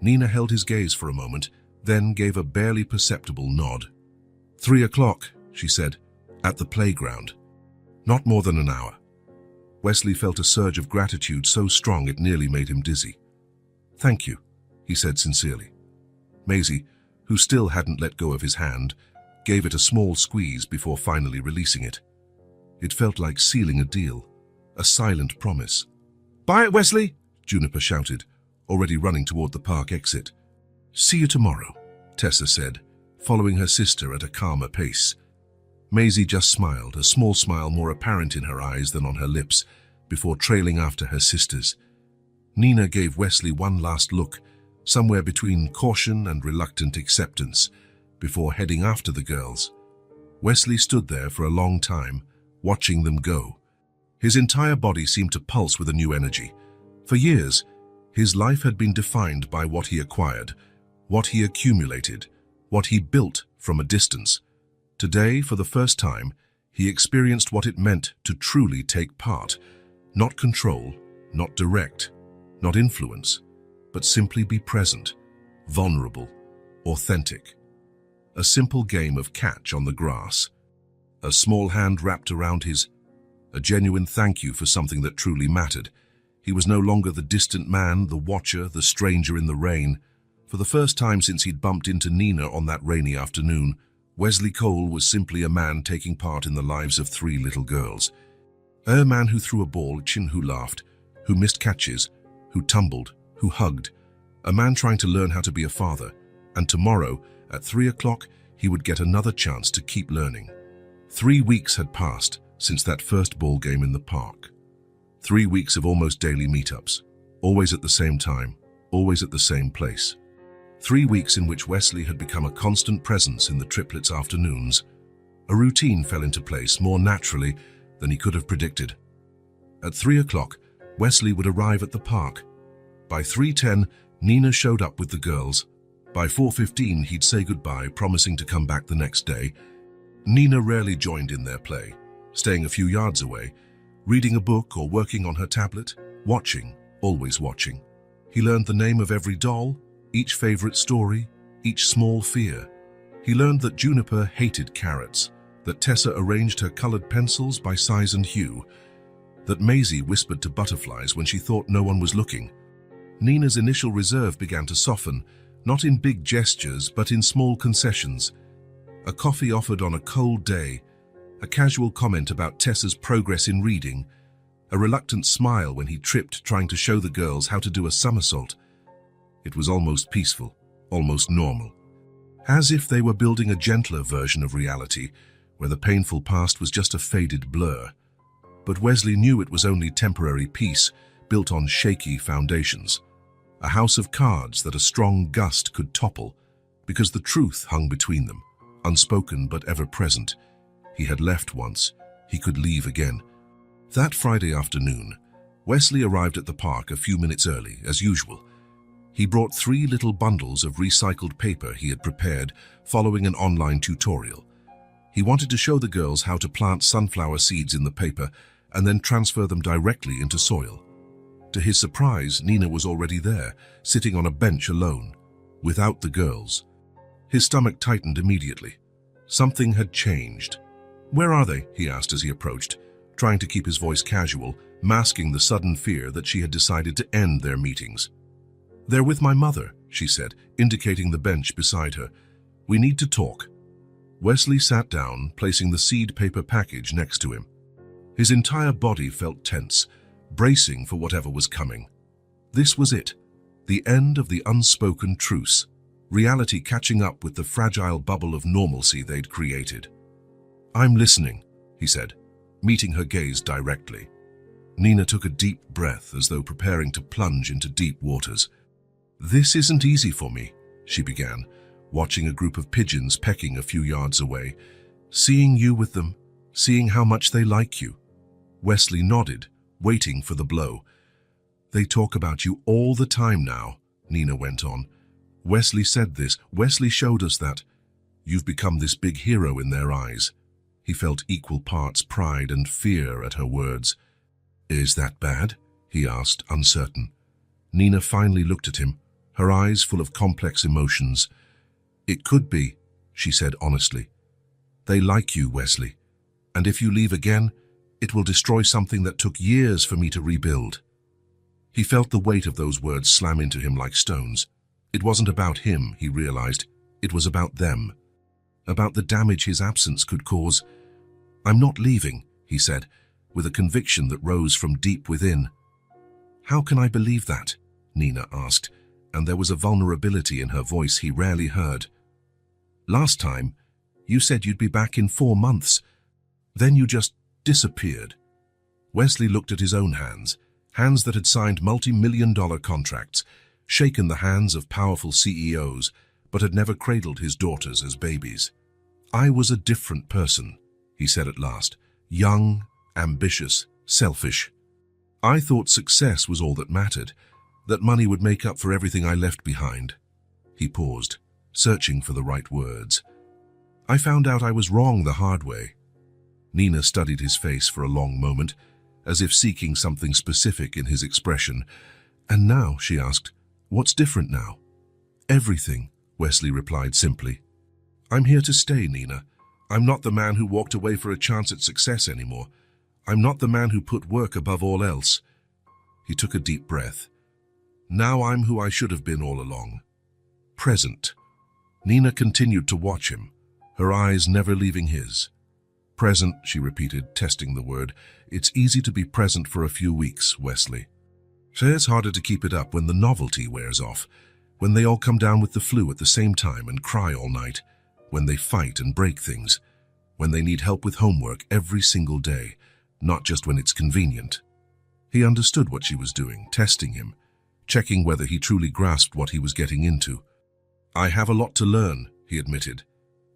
Nina held his gaze for a moment, then gave a barely perceptible nod. 3:00, she said, "at the playground. Not more than an hour." Wesley felt a surge of gratitude so strong it nearly made him dizzy. "Thank you," he said sincerely. Maisie, who still hadn't let go of his hand, gave it a small squeeze before finally releasing it. It felt like sealing a deal, a silent promise. "Bye, Wesley," Juniper shouted, already running toward the park exit. "See you tomorrow," Tessa said, following her sister at a calmer pace. Maisie just smiled, a small smile more apparent in her eyes than on her lips, before trailing after her sisters. Nina gave Wesley one last look, somewhere between caution and reluctant acceptance, before heading after the girls. Wesley stood there for a long time, watching them go. His entire body seemed to pulse with a new energy. For years, his life had been defined by what he acquired, what he accumulated, what he built from a distance. Today, for the first time, he experienced what it meant to truly take part, not control, not direct, not influence, but simply be present, vulnerable, authentic. A simple game of catch on the grass. A small hand wrapped around his, a genuine thank you for something that truly mattered. He was no longer the distant man, the watcher, the stranger in the rain. For the first time since he'd bumped into Nina on that rainy afternoon, Wesley Cole was simply a man taking part in the lives of 3 little girls. A man who threw a ball, who laughed, who missed catches, who tumbled, who hugged. A man trying to learn how to be a father. And tomorrow, at 3:00, he would get another chance to keep learning. 3 weeks had passed since that first ball game in the park. 3 weeks of almost daily meetups, always at the same time, always at the same place. 3 weeks in which Wesley had become a constant presence in the triplets' afternoons. A routine fell into place more naturally than he could have predicted. At 3:00, Wesley would arrive at the park. By 3:10, Nina showed up with the girls. By 4:15, he'd say goodbye, promising to come back the next day. Nina rarely joined in their play, staying a few yards away, reading a book or working on her tablet, watching, always watching. He learned the name of every doll, each favorite story, each small fear. He learned that Juniper hated carrots, that Tessa arranged her colored pencils by size and hue, that Maisie whispered to butterflies when she thought no one was looking. Nina's initial reserve began to soften, not in big gestures, but in small concessions. A coffee offered on a cold day, a casual comment about Tessa's progress in reading, a reluctant smile when he tripped trying to show the girls how to do a somersault. It was almost peaceful, almost normal. As if they were building a gentler version of reality, where the painful past was just a faded blur. But Wesley knew it was only temporary peace, built on shaky foundations. A house of cards that a strong gust could topple, because the truth hung between them, unspoken but ever present. He had left once, he could leave again. That Friday afternoon, Wesley arrived at the park a few minutes early, as usual. He brought 3 little bundles of recycled paper he had prepared following an online tutorial. He wanted to show the girls how to plant sunflower seeds in the paper and then transfer them directly into soil. To his surprise, Nina was already there, sitting on a bench alone, without the girls. His stomach tightened immediately. Something had changed. "Where are they?" he asked as he approached, trying to keep his voice casual, masking the sudden fear that she had decided to end their meetings. "They're with my mother," she said, indicating the bench beside her. "We need to talk." Wesley sat down, placing the seed paper package next to him. His entire body felt tense, bracing for whatever was coming. This was it, the end of the unspoken truce, reality catching up with the fragile bubble of normalcy they'd created. "I'm listening," he said, meeting her gaze directly. Nina took a deep breath as though preparing to plunge into deep waters. "This isn't easy for me," she began, watching a group of pigeons pecking a few yards away. "Seeing you with them, seeing how much they like you." Wesley nodded, waiting for the blow. "They talk about you all the time now," Nina went on. "Wesley said this. Wesley showed us that. You've become this big hero in their eyes." He felt equal parts pride and fear at her words. "Is that bad?" he asked, uncertain. Nina finally looked at him, her eyes full of complex emotions. "It could be," she said honestly. "They like you, Wesley, and if you leave again, it will destroy something that took years for me to rebuild." He felt the weight of those words slam into him like stones. It wasn't about him, he realized. It was about them. About the damage his absence could cause. "I'm not leaving," he said, with a conviction that rose from deep within. "How can I believe that?" Nina asked, and there was a vulnerability in her voice he rarely heard. "Last time, you said you'd be back in 4 months. Then you just disappeared." Wesley looked at his own hands, hands that had signed multi-million-dollar contracts, shaken the hands of powerful CEOs, but had never cradled his daughters as babies. "I was a different person," he said at last, "young, ambitious, selfish. I thought success was all that mattered, that money would make up for everything I left behind." He paused, searching for the right words. "I found out I was wrong the hard way." Nina studied his face for a long moment, as if seeking something specific in his expression. "And now," she asked, "what's different now?" "Everything," Wesley replied simply. "I'm here to stay, Nina. I'm not the man who walked away for a chance at success anymore. I'm not the man who put work above all else." He took a deep breath. "Now I'm who I should have been all along. Present." Nina continued to watch him, her eyes never leaving his. "Present," she repeated, testing the word. "It's easy to be present for a few weeks, Wesley. It's harder to keep it up when the novelty wears off, when they all come down with the flu at the same time and cry all night, when they fight and break things, when they need help with homework every single day, not just when it's convenient." He understood what she was doing, testing him, checking whether he truly grasped what he was getting into. "I have a lot to learn," he admitted,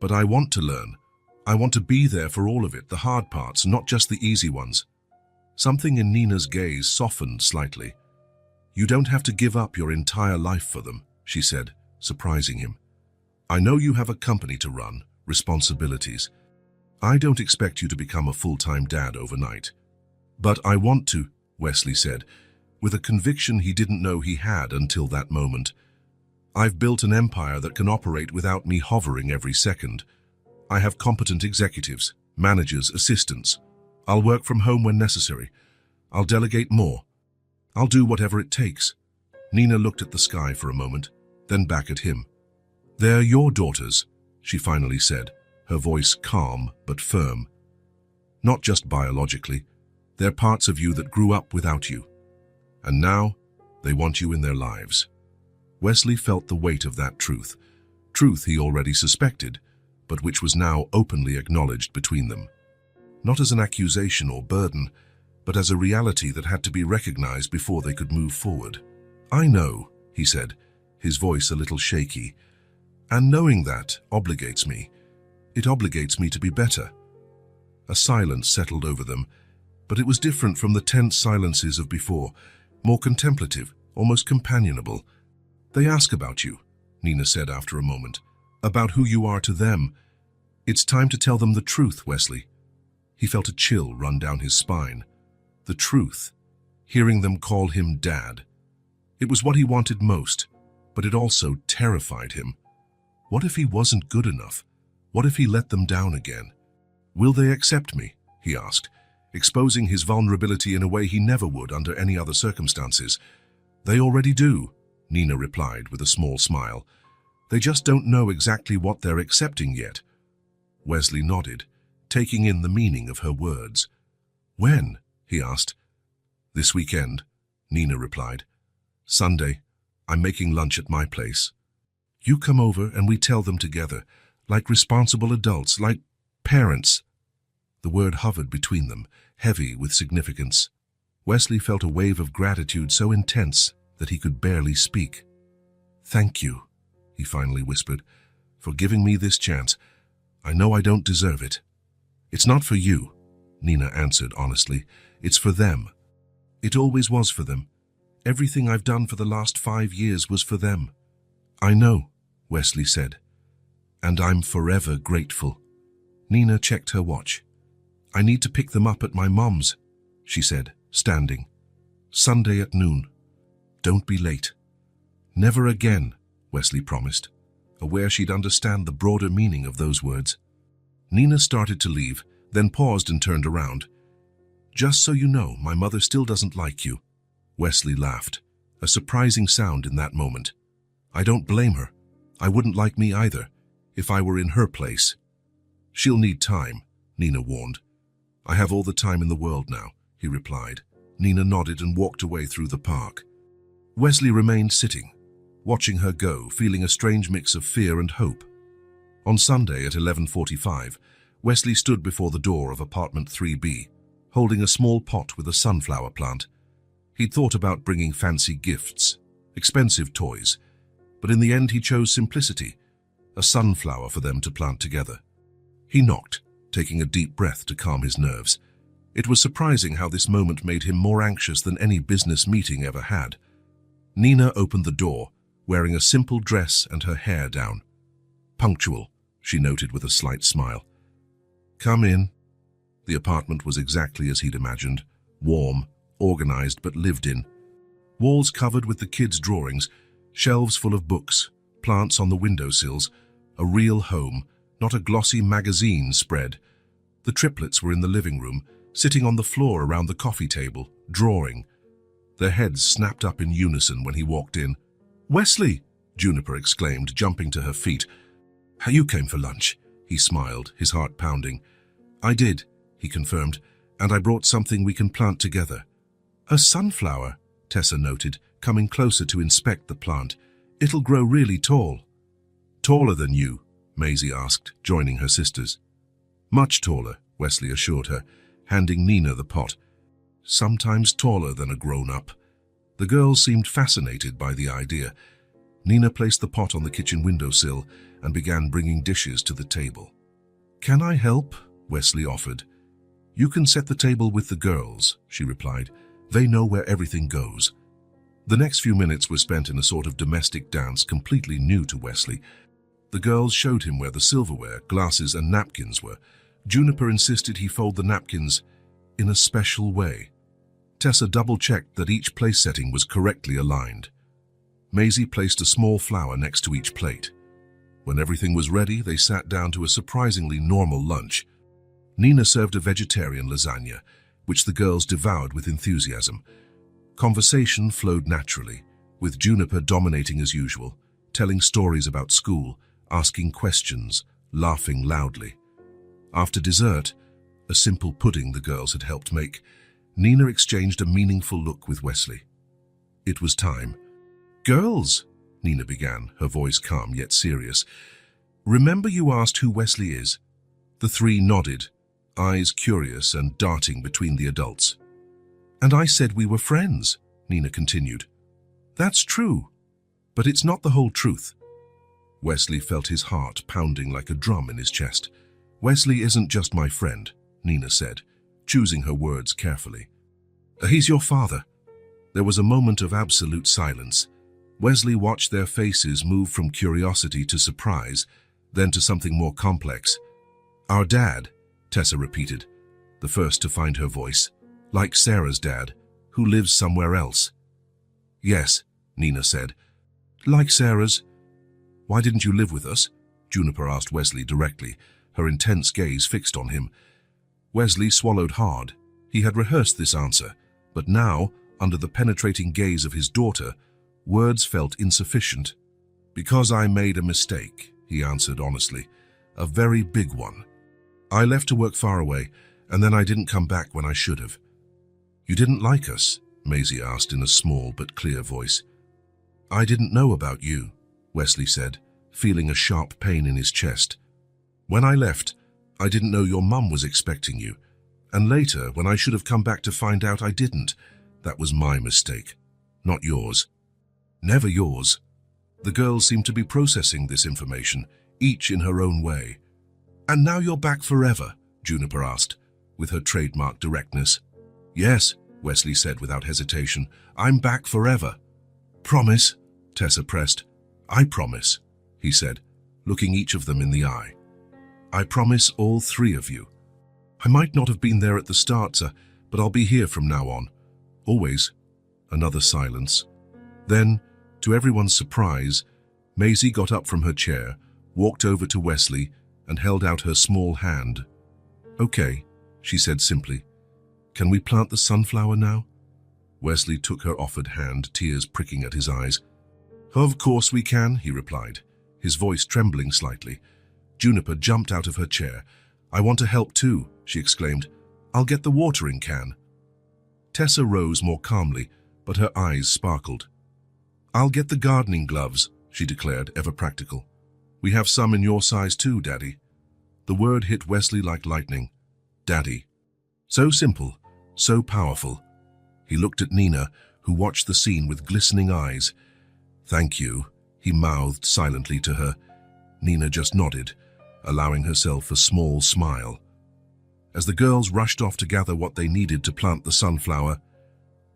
"but I want to learn. I want to be there for all of it, the hard parts, not just the easy ones." Something in Nina's gaze softened slightly. "You don't have to give up your entire life for them," she said, surprising him. "I know you have a company to run, responsibilities. I don't expect you to become a full-time dad overnight. But I want to," Wesley said, with a conviction he didn't know he had until that moment. "I've built an empire that can operate without me hovering every second. I have competent executives, managers, assistants. I'll work from home when necessary. I'll delegate more. I'll do whatever it takes." Nina looked at the sky for a moment, then back at him. "They're your daughters," she finally said, her voice calm but firm. "Not just biologically. They're parts of you that grew up without you. And now, they want you in their lives." Wesley felt the weight of that truth he already suspected, but which was now openly acknowledged between them. Not as an accusation or burden, but as a reality that had to be recognized before they could move forward. "I know," he said, his voice a little shaky, "and knowing that obligates me. It obligates me to be better." A silence settled over them, but it was different from the tense silences of before, more contemplative, almost companionable. "They ask about you," Nina said after a moment, "about who you are to them. It's time to tell them the truth, Wesley." He felt a chill run down his spine. The truth, hearing them call him Dad. It was what he wanted most, but it also terrified him. What if he wasn't good enough? What if he let them down again? "Will they accept me?" he asked, exposing his vulnerability in a way he never would under any other circumstances. "They already do," Nina replied with a small smile. "They just don't know exactly what they're accepting yet." Wesley nodded, taking in the meaning of her words. "When?" he asked. "This weekend," Nina replied. "Sunday. I'm making lunch at my place. You come over and we tell them together, like responsible adults, like parents." The word hovered between them, heavy with significance. Wesley felt a wave of gratitude so intense that he could barely speak. "Thank you," he finally whispered, "for giving me this chance. I know I don't deserve it." "It's not for you," Nina answered honestly. "It's for them. It always was for them. Everything I've done for the last 5 years was for them." "I know," Wesley said, "and I'm forever grateful." Nina checked her watch. "I need to pick them up at my mom's," she said, standing. "Sunday at noon. Don't be late." "Never again," Wesley promised, aware she'd understand the broader meaning of those words. Nina started to leave, then paused and turned around. "Just so you know, my mother still doesn't like you." Wesley laughed, a surprising sound in that moment. "I don't blame her. I wouldn't like me either, if I were in her place." "She'll need time," Nina warned. "I have all the time in the world now," he replied. Nina nodded and walked away through the park. Wesley remained sitting, watching her go, feeling a strange mix of fear and hope. On Sunday at 11:45, Wesley stood before the door of apartment 3B, holding a small pot with a sunflower plant. He'd thought about bringing fancy gifts, expensive toys, but in the end he chose simplicity, a sunflower for them to plant together. He knocked, taking a deep breath to calm his nerves. It was surprising how this moment made him more anxious than any business meeting ever had. Nina opened the door, wearing a simple dress and her hair down. "Punctual," she noted with a slight smile. "Come in." The apartment was exactly as he'd imagined, warm, organized but lived in. Walls covered with the kids' drawings, shelves full of books, plants on the windowsills, a real home, not a glossy magazine spread. The triplets were in the living room, sitting on the floor around the coffee table, drawing. Their heads snapped up in unison when he walked in. "Wesley!" Juniper exclaimed, jumping to her feet. "You came for lunch," he smiled, his heart pounding. "I did," he confirmed, "and I brought something we can plant together." "A sunflower," Tessa noted, coming closer to inspect the plant. "It'll grow really tall." "Taller than you?" Maisie asked, joining her sisters. "Much taller," Wesley assured her, handing Nina the pot. "Sometimes taller than a grown-up." The girls seemed fascinated by the idea. Nina placed the pot on the kitchen windowsill and began bringing dishes to the table. "Can I help?" Wesley offered. "You can set the table with the girls," she replied. "They know where everything goes." The next few minutes were spent in a sort of domestic dance completely new to Wesley. The girls showed him where the silverware, glasses and napkins were. Juniper insisted he fold the napkins in a special way. Tessa double-checked that each place setting was correctly aligned. Maisie placed a small flower next to each plate. When everything was ready, they sat down to a surprisingly normal lunch. Nina served a vegetarian lasagna, which the girls devoured with enthusiasm. Conversation flowed naturally, with Juniper dominating as usual, telling stories about school, asking questions, laughing loudly. After dessert, a simple pudding the girls had helped make, Nina exchanged a meaningful look with Wesley. It was time. "Girls," Nina began, her voice calm yet serious. "Remember you asked who Wesley is?" The three nodded, eyes curious and darting between the adults. "And I said we were friends," Nina continued. "That's true, but it's not the whole truth." Wesley felt his heart pounding like a drum in his chest. "Wesley isn't just my friend," Nina said, choosing her words carefully. "He's your father." There was a moment of absolute silence. Wesley watched their faces move from curiosity to surprise, then to something more complex. "Our dad," Tessa repeated, the first to find her voice. "Like Sarah's dad, who lives somewhere else." "Yes," Nina said. "Like Sarah's." "Why didn't you live with us?" Juniper asked Wesley directly, her intense gaze fixed on him. Wesley swallowed hard. He had rehearsed this answer, but now, under the penetrating gaze of his daughter, words felt insufficient. "Because I made a mistake," he answered honestly. "A very big one. I left to work far away, and then I didn't come back when I should have." "You didn't like us?" Maisie asked in a small but clear voice. "I didn't know about you," Wesley said, feeling a sharp pain in his chest. "When I left, I didn't know your mum was expecting you. And later, when I should have come back to find out, I didn't. That was my mistake, not yours." "Never yours." The girls seemed to be processing this information, each in her own way. "And now you're back forever?" Juniper asked, with her trademark directness. "Yes," Wesley said without hesitation. "I'm back forever." "Promise?" Tessa pressed. "I promise," he said, looking each of them in the eye. "I promise all three of you. I might not have been there at the start, sir, but I'll be here from now on. Always." Another silence. Then, to everyone's surprise, Maisie got up from her chair, walked over to Wesley, and held out her small hand. "Okay," she said simply. "Can we plant the sunflower now?" Wesley took her offered hand, tears pricking at his eyes. "Of course we can," he replied, his voice trembling slightly. Juniper jumped out of her chair. "I want to help too," she exclaimed. "I'll get the watering can." Tessa rose more calmly, but her eyes sparkled. "I'll get the gardening gloves," she declared, ever practical. "We have some in your size too, Daddy." The word hit Wesley like lightning. Daddy. So simple, so powerful. He looked at Nina, who watched the scene with glistening eyes. "Thank you," he mouthed silently to her. Nina just nodded, allowing herself a small smile. As the girls rushed off to gather what they needed to plant the sunflower,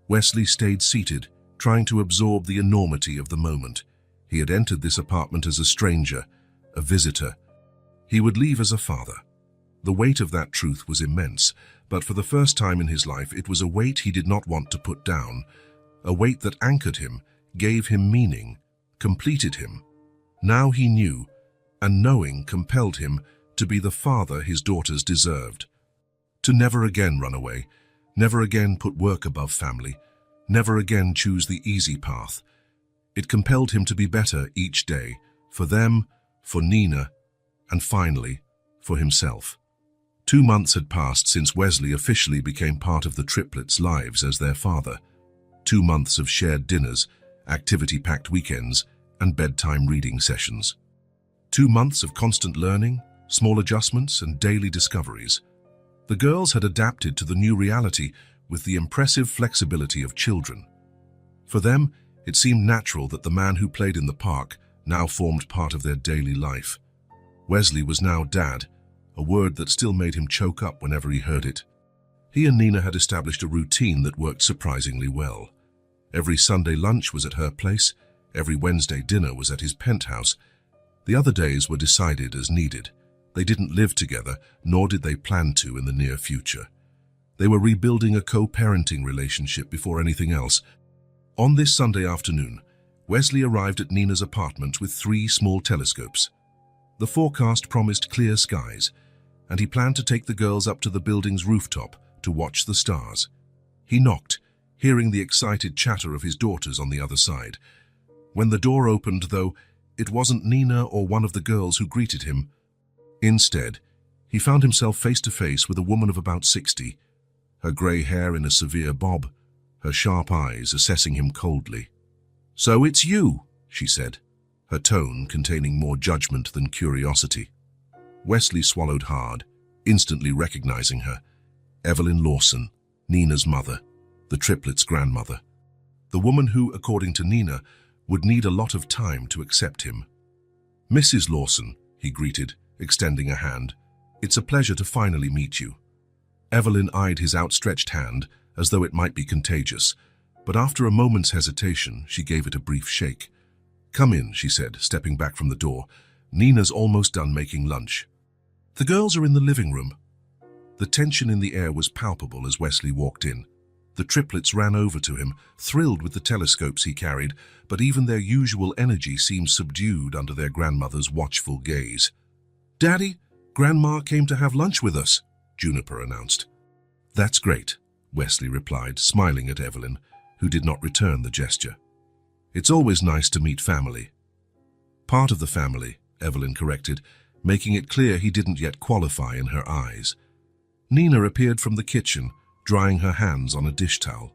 Wesley stayed seated, trying to absorb the enormity of the moment. He had entered this apartment as a stranger, a visitor. He would leave as a father. The weight of that truth was immense, but for the first time in his life it was a weight he did not want to put down, a weight that anchored him, gave him meaning, completed him. Now he knew, and knowing compelled him to be the father his daughters deserved. To never again run away, never again put work above family, never again choose the easy path. It compelled him to be better each day, for them, for Nina, and finally, for himself. 2 months had passed since Wesley officially became part of the triplets' lives as their father. 2 months of shared dinners, activity-packed weekends, and bedtime reading sessions. 2 months of constant learning, small adjustments, and daily discoveries. The girls had adapted to the new reality with the impressive flexibility of children. For them, it seemed natural that the man who played in the park now formed part of their daily life. Wesley was now Dad, a word that still made him choke up whenever he heard it. He and Nina had established a routine that worked surprisingly well. Every Sunday lunch was at her place, every Wednesday dinner was at his penthouse. The other days were decided as needed. They didn't live together, nor did they plan to in the near future. They were rebuilding a co-parenting relationship before anything else. On this Sunday afternoon, Wesley arrived at Nina's apartment with 3 small telescopes. The forecast promised clear skies, and he planned to take the girls up to the building's rooftop to watch the stars. He knocked, hearing the excited chatter of his daughters on the other side. When the door opened, though, it wasn't Nina or one of the girls who greeted him. Instead, he found himself face to face with a woman of about 60, her grey hair in a severe bob, her sharp eyes assessing him coldly. "So it's you," she said, her tone containing more judgment than curiosity. Wesley swallowed hard, instantly recognizing her. Evelyn Lawson, Nina's mother, the triplets' grandmother. The woman who, according to Nina, would need a lot of time to accept him. "Mrs. Lawson," he greeted, extending a hand. "It's a pleasure to finally meet you." Evelyn eyed his outstretched hand as though it might be contagious, but after a moment's hesitation, she gave it a brief shake. "Come in," she said, stepping back from the door. "Nina's almost done making lunch." "The girls are in the living room." The tension in the air was palpable as Wesley walked in. The triplets ran over to him, thrilled with the telescopes he carried, but even their usual energy seemed subdued under their grandmother's watchful gaze. "Daddy, Grandma came to have lunch with us," Juniper announced. "That's great," Wesley replied, smiling at Evelyn, who did not return the gesture. "It's always nice to meet family." "Part of the family," Evelyn corrected, making it clear he didn't yet qualify in her eyes. Nina appeared from the kitchen, drying her hands on a dish towel.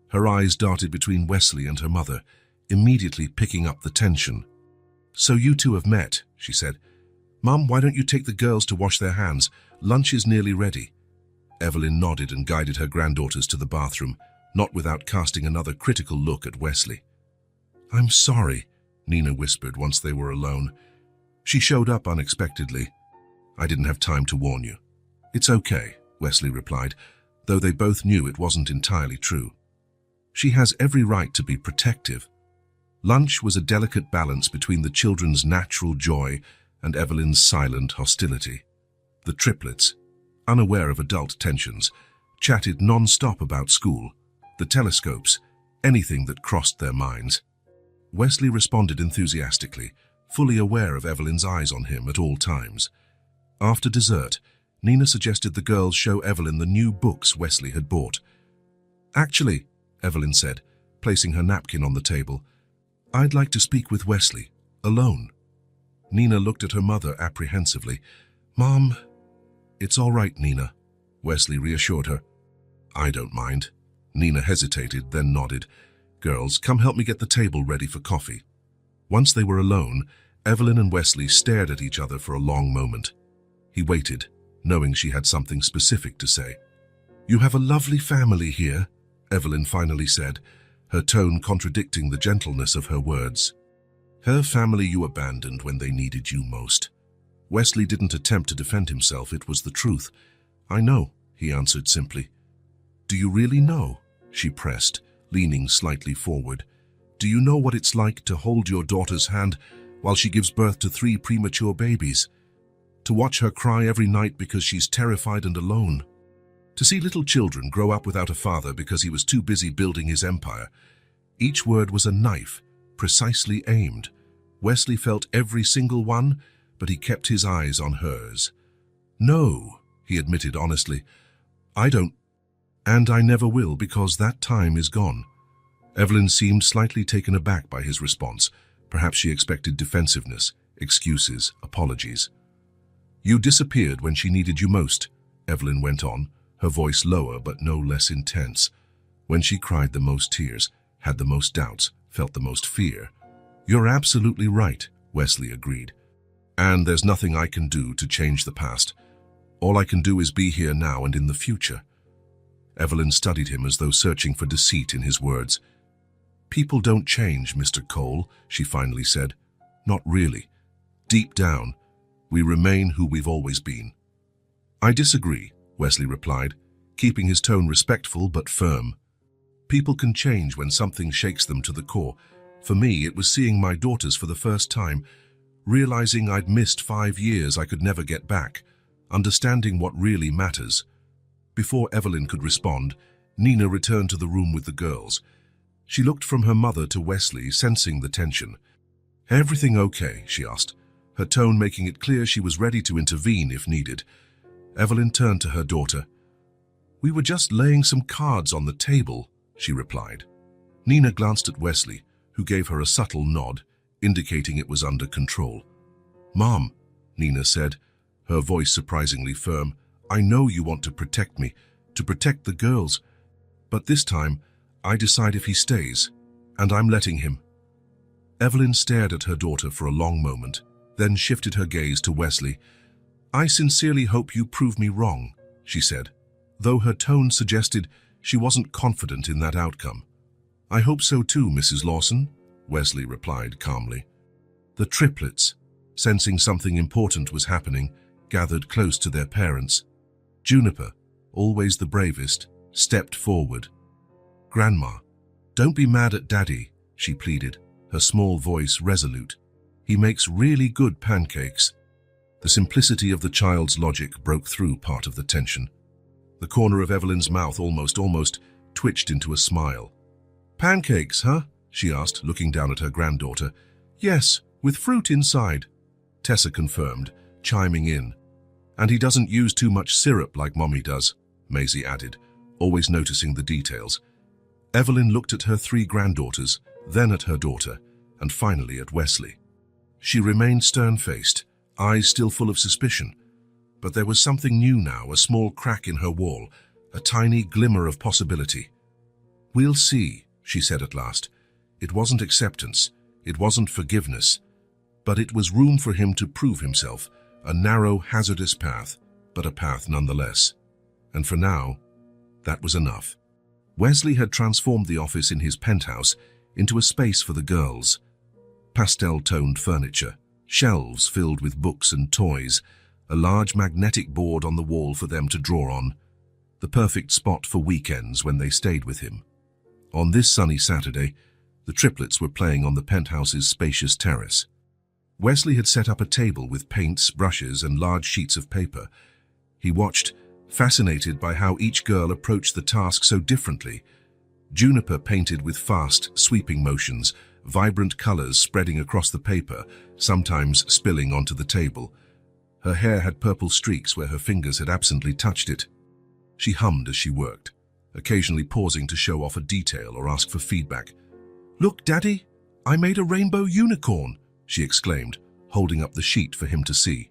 Her eyes darted between Wesley and her mother, immediately picking up the tension. "So you two have met," she said. "Mum, why don't you take the girls to wash their hands? Lunch is nearly ready." Evelyn nodded and guided her granddaughters to the bathroom, not without casting another critical look at Wesley. "I'm sorry," Nina whispered once they were alone. She showed up unexpectedly. I didn't have time to warn you. It's okay, Wesley replied, though they both knew it wasn't entirely true. She has every right to be protective. Lunch was a delicate balance between the children's natural joy and Evelyn's silent hostility. The triplets, unaware of adult tensions, chatted non-stop about school, the telescopes, anything that crossed their minds. Wesley responded enthusiastically, fully aware of Evelyn's eyes on him at all times. After dessert, Nina suggested the girls show Evelyn the new books Wesley had bought. Actually, Evelyn said, placing her napkin on the table, I'd like to speak with Wesley, alone. Nina looked at her mother apprehensively. Mom, it's all right, Nina, Wesley reassured her. I don't mind. Nina hesitated, then nodded. Girls, come help me get the table ready for coffee. Once they were alone, Evelyn and Wesley stared at each other for a long moment. He waited, knowing she had something specific to say. You have a lovely family here, Evelyn finally said, her tone contradicting the gentleness of her words. Her family you abandoned when they needed you most. Wesley didn't attempt to defend himself, it was the truth. I know, he answered simply. Do you really know? She pressed, leaning slightly forward. Do you know what it's like to hold your daughter's hand while she gives birth to 3 premature babies? To watch her cry every night because she's terrified and alone? To see little children grow up without a father because he was too busy building his empire? Each word was a knife, precisely aimed. Wesley felt every single one, but he kept his eyes on hers. No, he admitted honestly. I don't, and I never will, because that time is gone. Evelyn seemed slightly taken aback by his response. Perhaps she expected defensiveness, excuses, apologies. You disappeared when she needed you most, Evelyn went on, her voice lower but no less intense. When she cried the most tears, had the most doubts, felt the most fear. You're absolutely right, Wesley agreed. And there's nothing I can do to change the past. All I can do is be here now and in the future. Evelyn studied him as though searching for deceit in his words. People don't change, Mr. Cole, she finally said. Not really. Deep down, we remain who we've always been. I disagree, Wesley replied, keeping his tone respectful but firm. People can change when something shakes them to the core. For me, it was seeing my daughters for the first time, realizing I'd missed 5 years I could never get back, understanding what really matters. Before Evelyn could respond, Nina returned to the room with the girls. She looked from her mother to Wesley, sensing the tension. Everything okay? She asked, her tone making it clear she was ready to intervene if needed. Evelyn turned to her daughter. We were just laying some cards on the table, she replied. Nina glanced at Wesley, who gave her a subtle nod, indicating it was under control. Mom, Nina said, her voice surprisingly firm, I know you want to protect me, to protect the girls, but this time I decide if he stays, and I'm letting him. Evelyn stared at her daughter for a long moment, then shifted her gaze to Wesley. I sincerely hope you prove me wrong, she said, though her tone suggested she wasn't confident in that outcome. I hope so too, Mrs. Lawson, Wesley replied calmly. The triplets, sensing something important was happening, gathered close to their parents. Juniper, always the bravest, stepped forward. Grandma, don't be mad at Daddy, she pleaded, her small voice resolute. He makes really good pancakes. The simplicity of the child's logic broke through part of the tension. The corner of Evelyn's mouth almost twitched into a smile. Pancakes, huh? She asked, looking down at her granddaughter. Yes, with fruit inside, Tessa confirmed, chiming in. And he doesn't use too much syrup like Mommy does, Maisie added, always noticing the details. Evelyn looked at her 3 granddaughters, then at her daughter, and finally at Wesley. She remained stern-faced, eyes still full of suspicion. But there was something new now, a small crack in her wall, a tiny glimmer of possibility. We'll see, she said at last. It wasn't acceptance, it wasn't forgiveness, but it was room for him to prove himself, a narrow, hazardous path, but a path nonetheless. And for now, that was enough. Wesley had transformed the office in his penthouse into a space for the girls. pastel-toned furniture, shelves filled with books and toys, a large magnetic board on the wall for them to draw on, the perfect spot for weekends when they stayed with him. On this sunny Saturday, the triplets were playing on the penthouse's spacious terrace. Wesley had set up a table with paints, brushes, and large sheets of paper. He watched, fascinated by how each girl approached the task so differently. Juniper painted with fast, sweeping motions, vibrant colors spreading across the paper, sometimes spilling onto the table. Her hair had purple streaks where her fingers had absently touched it. She hummed as she worked, occasionally pausing to show off a detail or ask for feedback. "Look, Daddy, I made a rainbow unicorn," she exclaimed, holding up the sheet for him to see.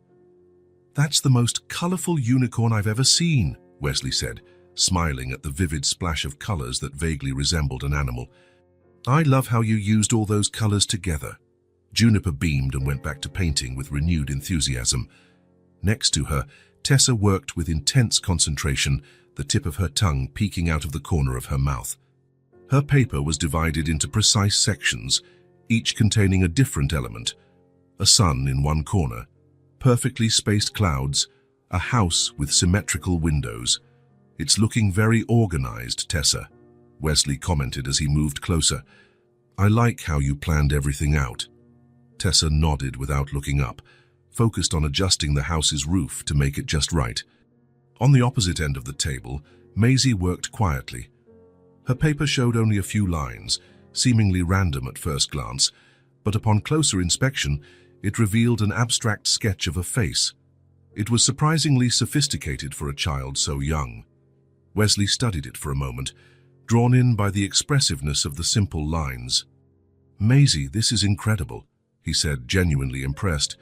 "That's the most colorful unicorn I've ever seen," Wesley said, smiling at the vivid splash of colors that vaguely resembled an animal. "I love how you used all those colors together." Juniper beamed and went back to painting with renewed enthusiasm. Next to her, Tessa worked with intense concentration, the tip of her tongue peeking out of the corner of her mouth. Her paper was divided into precise sections, each containing a different element. A sun in one corner, perfectly spaced clouds, a house with symmetrical windows. "It's looking very organized, Tessa," Wesley commented as he moved closer. "I like how you planned everything out." Tessa nodded without looking up, focused on adjusting the house's roof to make it just right. On the opposite end of the table, Maisie worked quietly. Her paper showed only a few lines, seemingly random at first glance, but upon closer inspection, it revealed an abstract sketch of a face. It was surprisingly sophisticated for a child so young. Wesley studied it for a moment, drawn in by the expressiveness of the simple lines. "Maisie, this is incredible," he said, genuinely impressed.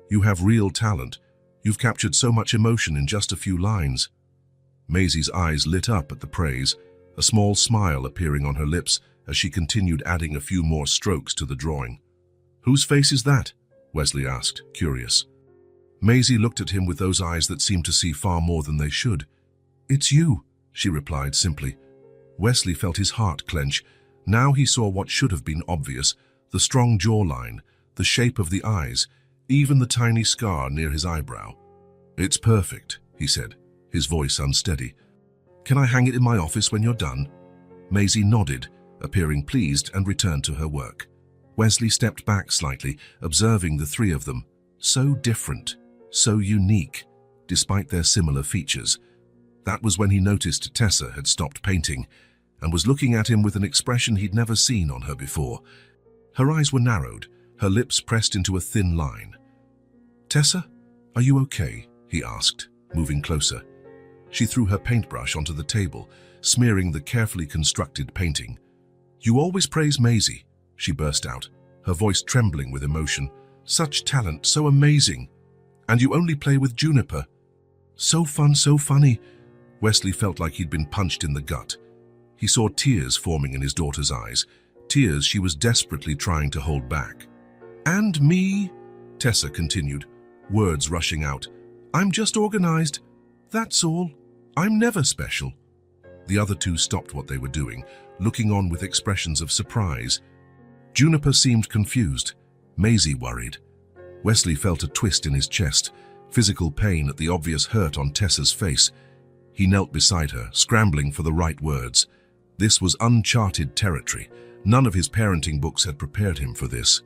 "You have real talent. You've captured so much emotion in just a few lines." Maisie's eyes lit up at the praise, a small smile appearing on her lips as she continued adding a few more strokes to the drawing. "Whose face is that?" Wesley asked, curious. Maisie looked at him with those eyes that seemed to see far more than they should. "It's you," she replied simply. Wesley felt his heart clench. Now he saw what should have been obvious, the strong jawline, the shape of the eyes, even the tiny scar near his eyebrow. "It's perfect," he said, his voice unsteady. "Can I hang it in my office when you're done?" Maisie nodded, appearing pleased, and returned to her work. Wesley stepped back slightly, observing the three of them. So different, so unique, despite their similar features. That was when he noticed Tessa had stopped painting and was looking at him with an expression he'd never seen on her before. Her eyes were narrowed, her lips pressed into a thin line. "Tessa, are you okay?" he asked, moving closer. She threw her paintbrush onto the table, smearing the carefully constructed painting. "You always praise Maisie," she burst out, her voice trembling with emotion. "Such talent, so amazing. And you only play with Juniper. So fun, so funny." Wesley felt like he'd been punched in the gut. He saw tears forming in his daughter's eyes, tears she was desperately trying to hold back. "And me," Tessa continued, words rushing out. "I'm just organized. That's all. I'm never special." The other two stopped what they were doing, looking on with expressions of surprise. Juniper seemed confused, Maisie worried. Wesley felt a twist in his chest, physical pain at the obvious hurt on Tessa's face. He knelt beside her, scrambling for the right words. This was uncharted territory. None of his parenting books had prepared him for this.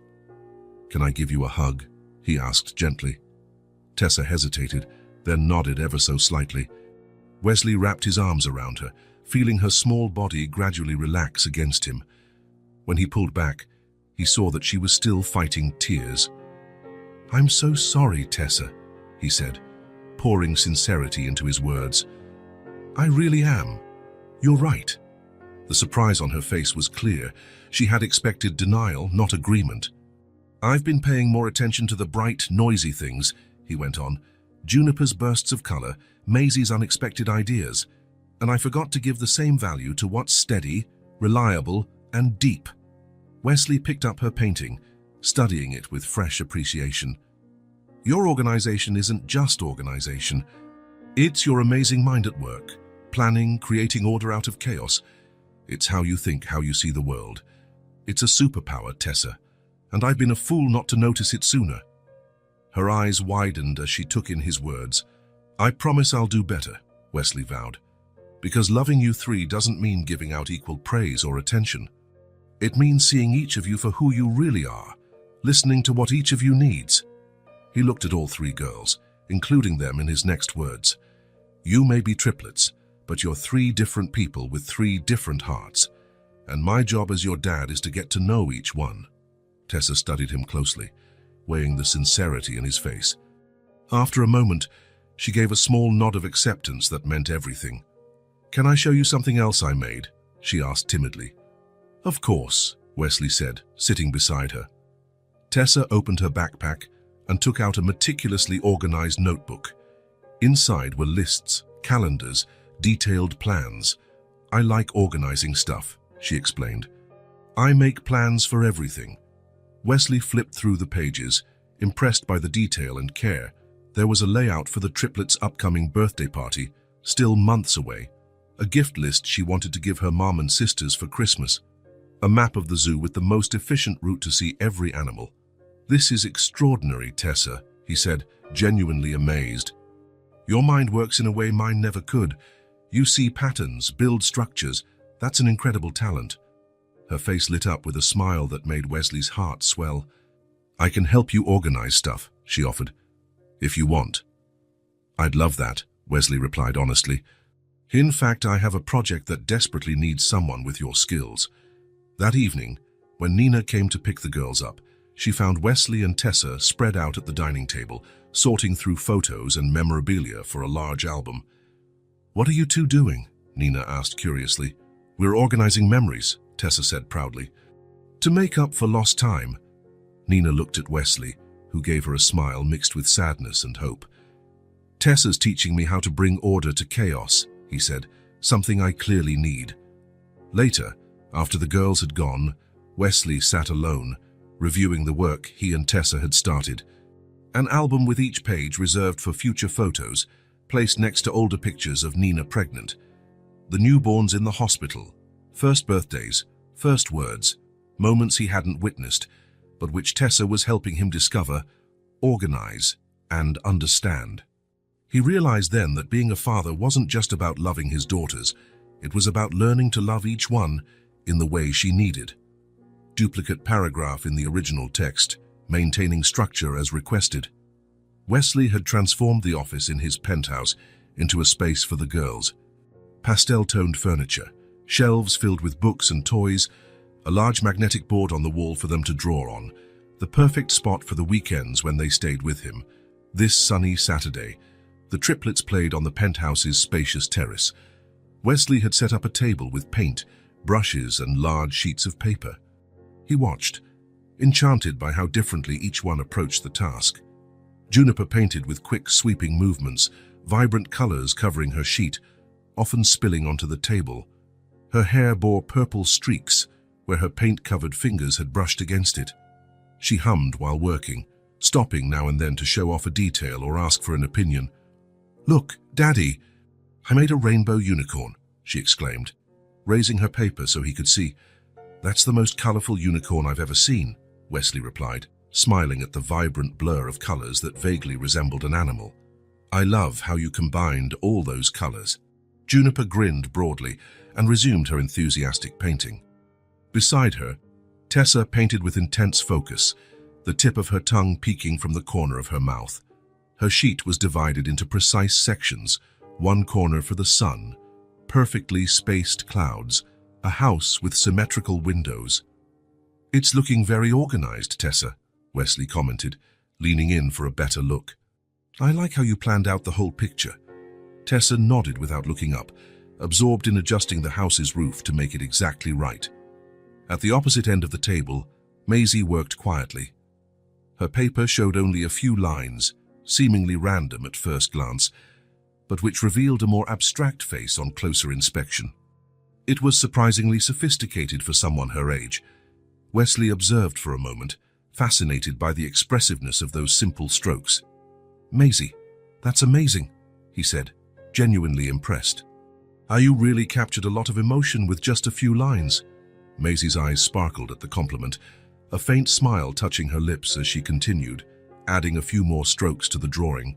"Can I give you a hug?" he asked gently. Tessa hesitated, then nodded ever so slightly. Wesley wrapped his arms around her, feeling her small body gradually relax against him. When he pulled back, he saw that she was still fighting tears. "I'm so sorry, Tessa," he said, pouring sincerity into his words. "I really am. You're right." The surprise on her face was clear. She had expected denial, not agreement. "I've been paying more attention to the bright, noisy things," he went on. "Juniper's bursts of color, Maisie's unexpected ideas. And I forgot to give the same value to what's steady, reliable, and deep." Wesley picked up her painting, studying it with fresh appreciation. "Your organization isn't just organization. It's your amazing mind at work, planning, creating order out of chaos. It's how you think, how you see the world. It's a superpower, Tessa. and I've been a fool not to notice it sooner." Her eyes widened as she took in his words. "I promise I'll do better," Wesley vowed. "Because loving you three doesn't mean giving out equal praise or attention. It means seeing each of you for who you really are, listening to what each of you needs." He looked at all three girls, including them in his next words. "You may be triplets, but you're three different people with three different hearts, and my job as your dad is to get to know each one." Tessa studied him closely, weighing the sincerity in his face. After a moment, she gave a small nod of acceptance that meant everything. "Can I show you something else I made?" she asked timidly. "Of course," Wesley said, sitting beside her. Tessa opened her backpack and took out a meticulously organized notebook. Inside were lists, calendars, detailed plans. "I like organizing stuff," she explained. "I make plans for everything." Wesley flipped through the pages, impressed by the detail and care. There was a layout for the triplets' upcoming birthday party, still months away, a gift list she wanted to give her mom and sisters for Christmas, a map of the zoo with the most efficient route to see every animal. "This is extraordinary, Tessa," he said, genuinely amazed. "Your mind works in a way mine never could. You see patterns, build structures. That's an incredible talent." Her face lit up with a smile that made Wesley's heart swell. "I can help you organize stuff," she offered, "if you want." "I'd love that," Wesley replied honestly. "In fact, I have a project that desperately needs someone with your skills." That evening, when Nina came to pick the girls up, she found Wesley and Tessa spread out at the dining table, sorting through photos and memorabilia for a large album. "What are you two doing?" Nina asked curiously. "We're organizing memories," Tessa said proudly. "To make up for lost time." Nina looked at Wesley, who gave her a smile mixed with sadness and hope. "Tessa's teaching me how to bring order to chaos," he said, "something I clearly need." Later, after the girls had gone, Wesley sat alone, reviewing the work he and Tessa had started. An album with each page reserved for future photos, placed next to older pictures of Nina pregnant. The newborns in the hospital, first birthdays, first words, moments he hadn't witnessed, but which Tessa was helping him discover, organize, and understand. He realized then that being a father wasn't just about loving his daughters, it was about learning to love each one in the way she needed. Duplicate paragraph in the original text, maintaining structure as requested. Wesley had transformed the office in his penthouse into a space for the girls. Pastel-toned furniture, shelves filled with books and toys, a large magnetic board on the wall for them to draw on, the perfect spot for the weekends when they stayed with him. This sunny Saturday, the triplets played on the penthouse's spacious terrace. Wesley had set up a table with paint, brushes, and large sheets of paper. He watched, enchanted by how differently each one approached the task. Juniper painted with quick, sweeping movements, vibrant colors covering her sheet, often spilling onto the table. Her hair bore purple streaks where her paint-covered fingers had brushed against it. She hummed while working, stopping now and then to show off a detail or ask for an opinion. "Look, Daddy, I made a rainbow unicorn," she exclaimed, raising her paper so he could see. "That's the most colorful unicorn I've ever seen," Wesley replied, smiling at the vibrant blur of colors that vaguely resembled an animal. "I love how you combined all those colors." Juniper grinned broadly and resumed her enthusiastic painting. Beside her, Tessa painted with intense focus, the tip of her tongue peeking from the corner of her mouth. Her sheet was divided into precise sections, one corner for the sun, perfectly spaced clouds, a house with symmetrical windows. "It's looking very organized, Tessa," Wesley commented, leaning in for a better look. "I like how you planned out the whole picture." Tessa nodded without looking up, absorbed in adjusting the house's roof to make it exactly right. At the opposite end of the table, Maisie worked quietly. Her paper showed only a few lines, seemingly random at first glance, but which revealed a more abstract face on closer inspection. It was surprisingly sophisticated for someone her age. Wesley observed for a moment, fascinated by the expressiveness of those simple strokes. "Maisie, that's amazing," he said, genuinely impressed. "You really captured a lot of emotion with just a few lines." Maisie's eyes sparkled at the compliment. a faint smile touching her lips as she continued, adding a few more strokes to the drawing.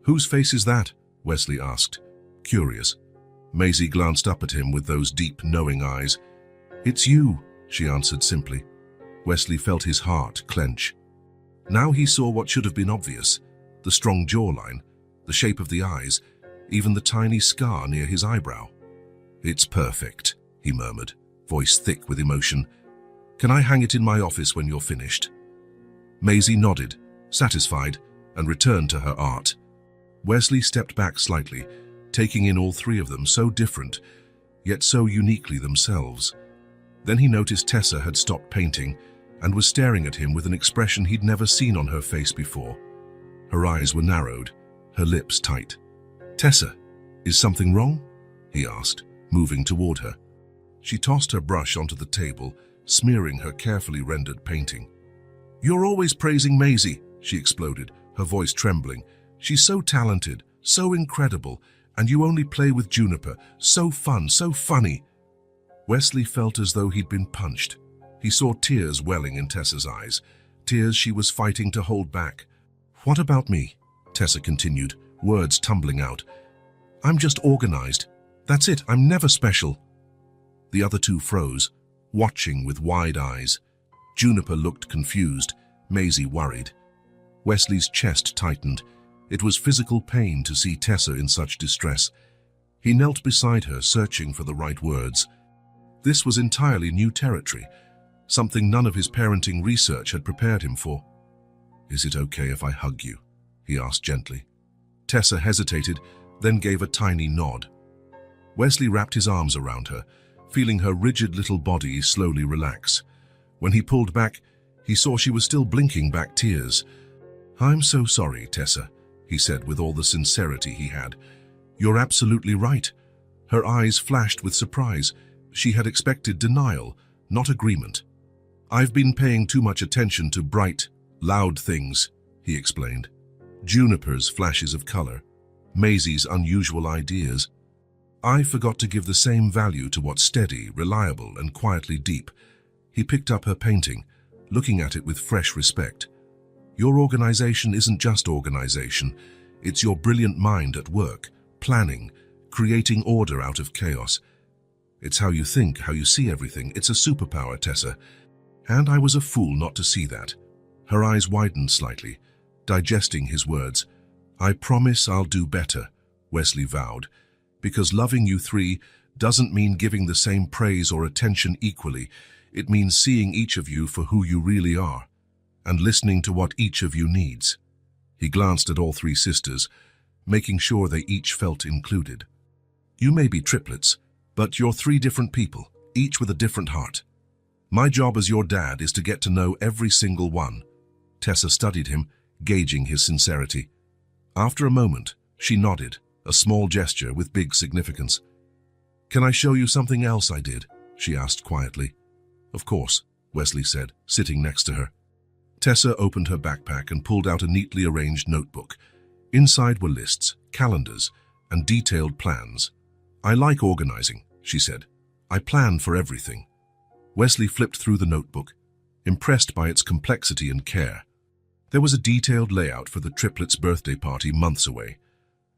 "Whose face is that?" Wesley asked, curious. Maisie glanced up at him with those deep, knowing eyes. "It's you," she answered simply. Wesley felt his heart clench. Now he saw what should have been obvious: the strong jawline, the shape of the eyes, even the tiny scar near his eyebrow. "It's perfect," he murmured, voice thick with emotion. "Can I hang it in my office when you're finished?" Maisie nodded, satisfied, and returned to her art. Wesley stepped back slightly, taking in all three of them, so different, yet so uniquely themselves. Then he noticed Tessa had stopped painting and was staring at him with an expression he'd never seen on her face before. Her eyes were narrowed, her lips tight. "Tessa, is something wrong?" he asked, moving toward her. She tossed her brush onto the table, smearing her carefully rendered painting. "You're always praising Maisie," she exploded, her voice trembling. "She's so talented, so incredible, and you only play with Juniper. So fun, so funny." Wesley felt as though he'd been punched. He saw tears welling in Tessa's eyes, tears she was fighting to hold back. "What about me?" Tessa continued, words tumbling out. "I'm just organized. That's it, I'm never special." The other two froze, watching with wide eyes. Juniper looked confused, Maisie worried. Wesley's chest tightened. It was physical pain to see Tessa in such distress. He knelt beside her, searching for the right words. This was entirely new territory, something none of his parenting research had prepared him for. "Is it okay if I hug you?" he asked gently. Tessa hesitated, then gave a tiny nod. Wesley wrapped his arms around her, feeling her rigid little body slowly relax. When he pulled back, he saw she was still blinking back tears. "I'm so sorry, Tessa," he said with all the sincerity he had. "You're absolutely right." Her eyes flashed with surprise. She had expected denial, not agreement. "I've been paying too much attention to bright, loud things," he explained. Juniper's flashes of color, Maisie's unusual ideas. "I forgot to give the same value to what's steady, reliable, and quietly deep." He picked up her painting, looking at it with fresh respect. "Your organization isn't just organization. It's your brilliant mind at work, planning, creating order out of chaos. It's how you think, how you see everything. It's a superpower, Tessa. And I was a fool not to see that." Her eyes widened slightly, digesting his words. "I promise I'll do better," Wesley vowed, "because loving you three doesn't mean giving the same praise or attention equally. It means seeing each of you for who you really are, and listening to what each of you needs." He glanced at all three sisters, making sure they each felt included. "You may be triplets, but you're three different people, each with a different heart. My job as your dad is to get to know every single one." Tessa studied him, gauging his sincerity. After a moment, she nodded, a small gesture with big significance. "Can I show you something else I did?" she asked quietly. "Of course," Wesley said, sitting next to her. Tessa opened her backpack and pulled out a neatly arranged notebook. Inside were lists, calendars, and detailed plans. "I like organizing," she said. "I plan for everything." Wesley flipped through the notebook, impressed by its complexity and care. There was a detailed layout for the triplets' birthday party months away,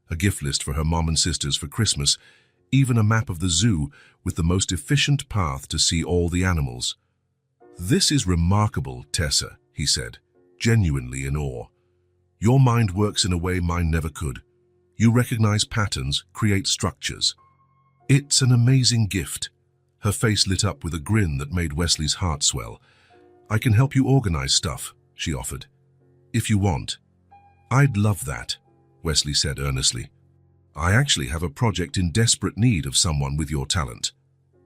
a gift list for her mom and sisters for Christmas, even a map of the zoo with the most efficient path to see all the animals. "This is remarkable, Tessa," he said, genuinely in awe. "Your mind works in a way mine never could. You recognize patterns, create structures. It's an amazing gift." Her face lit up with a grin that made Wesley's heart swell. "I can help you organize stuff," she offered. "If you want." "I'd love that," Wesley said earnestly. "I actually have a project in desperate need of someone with your talent."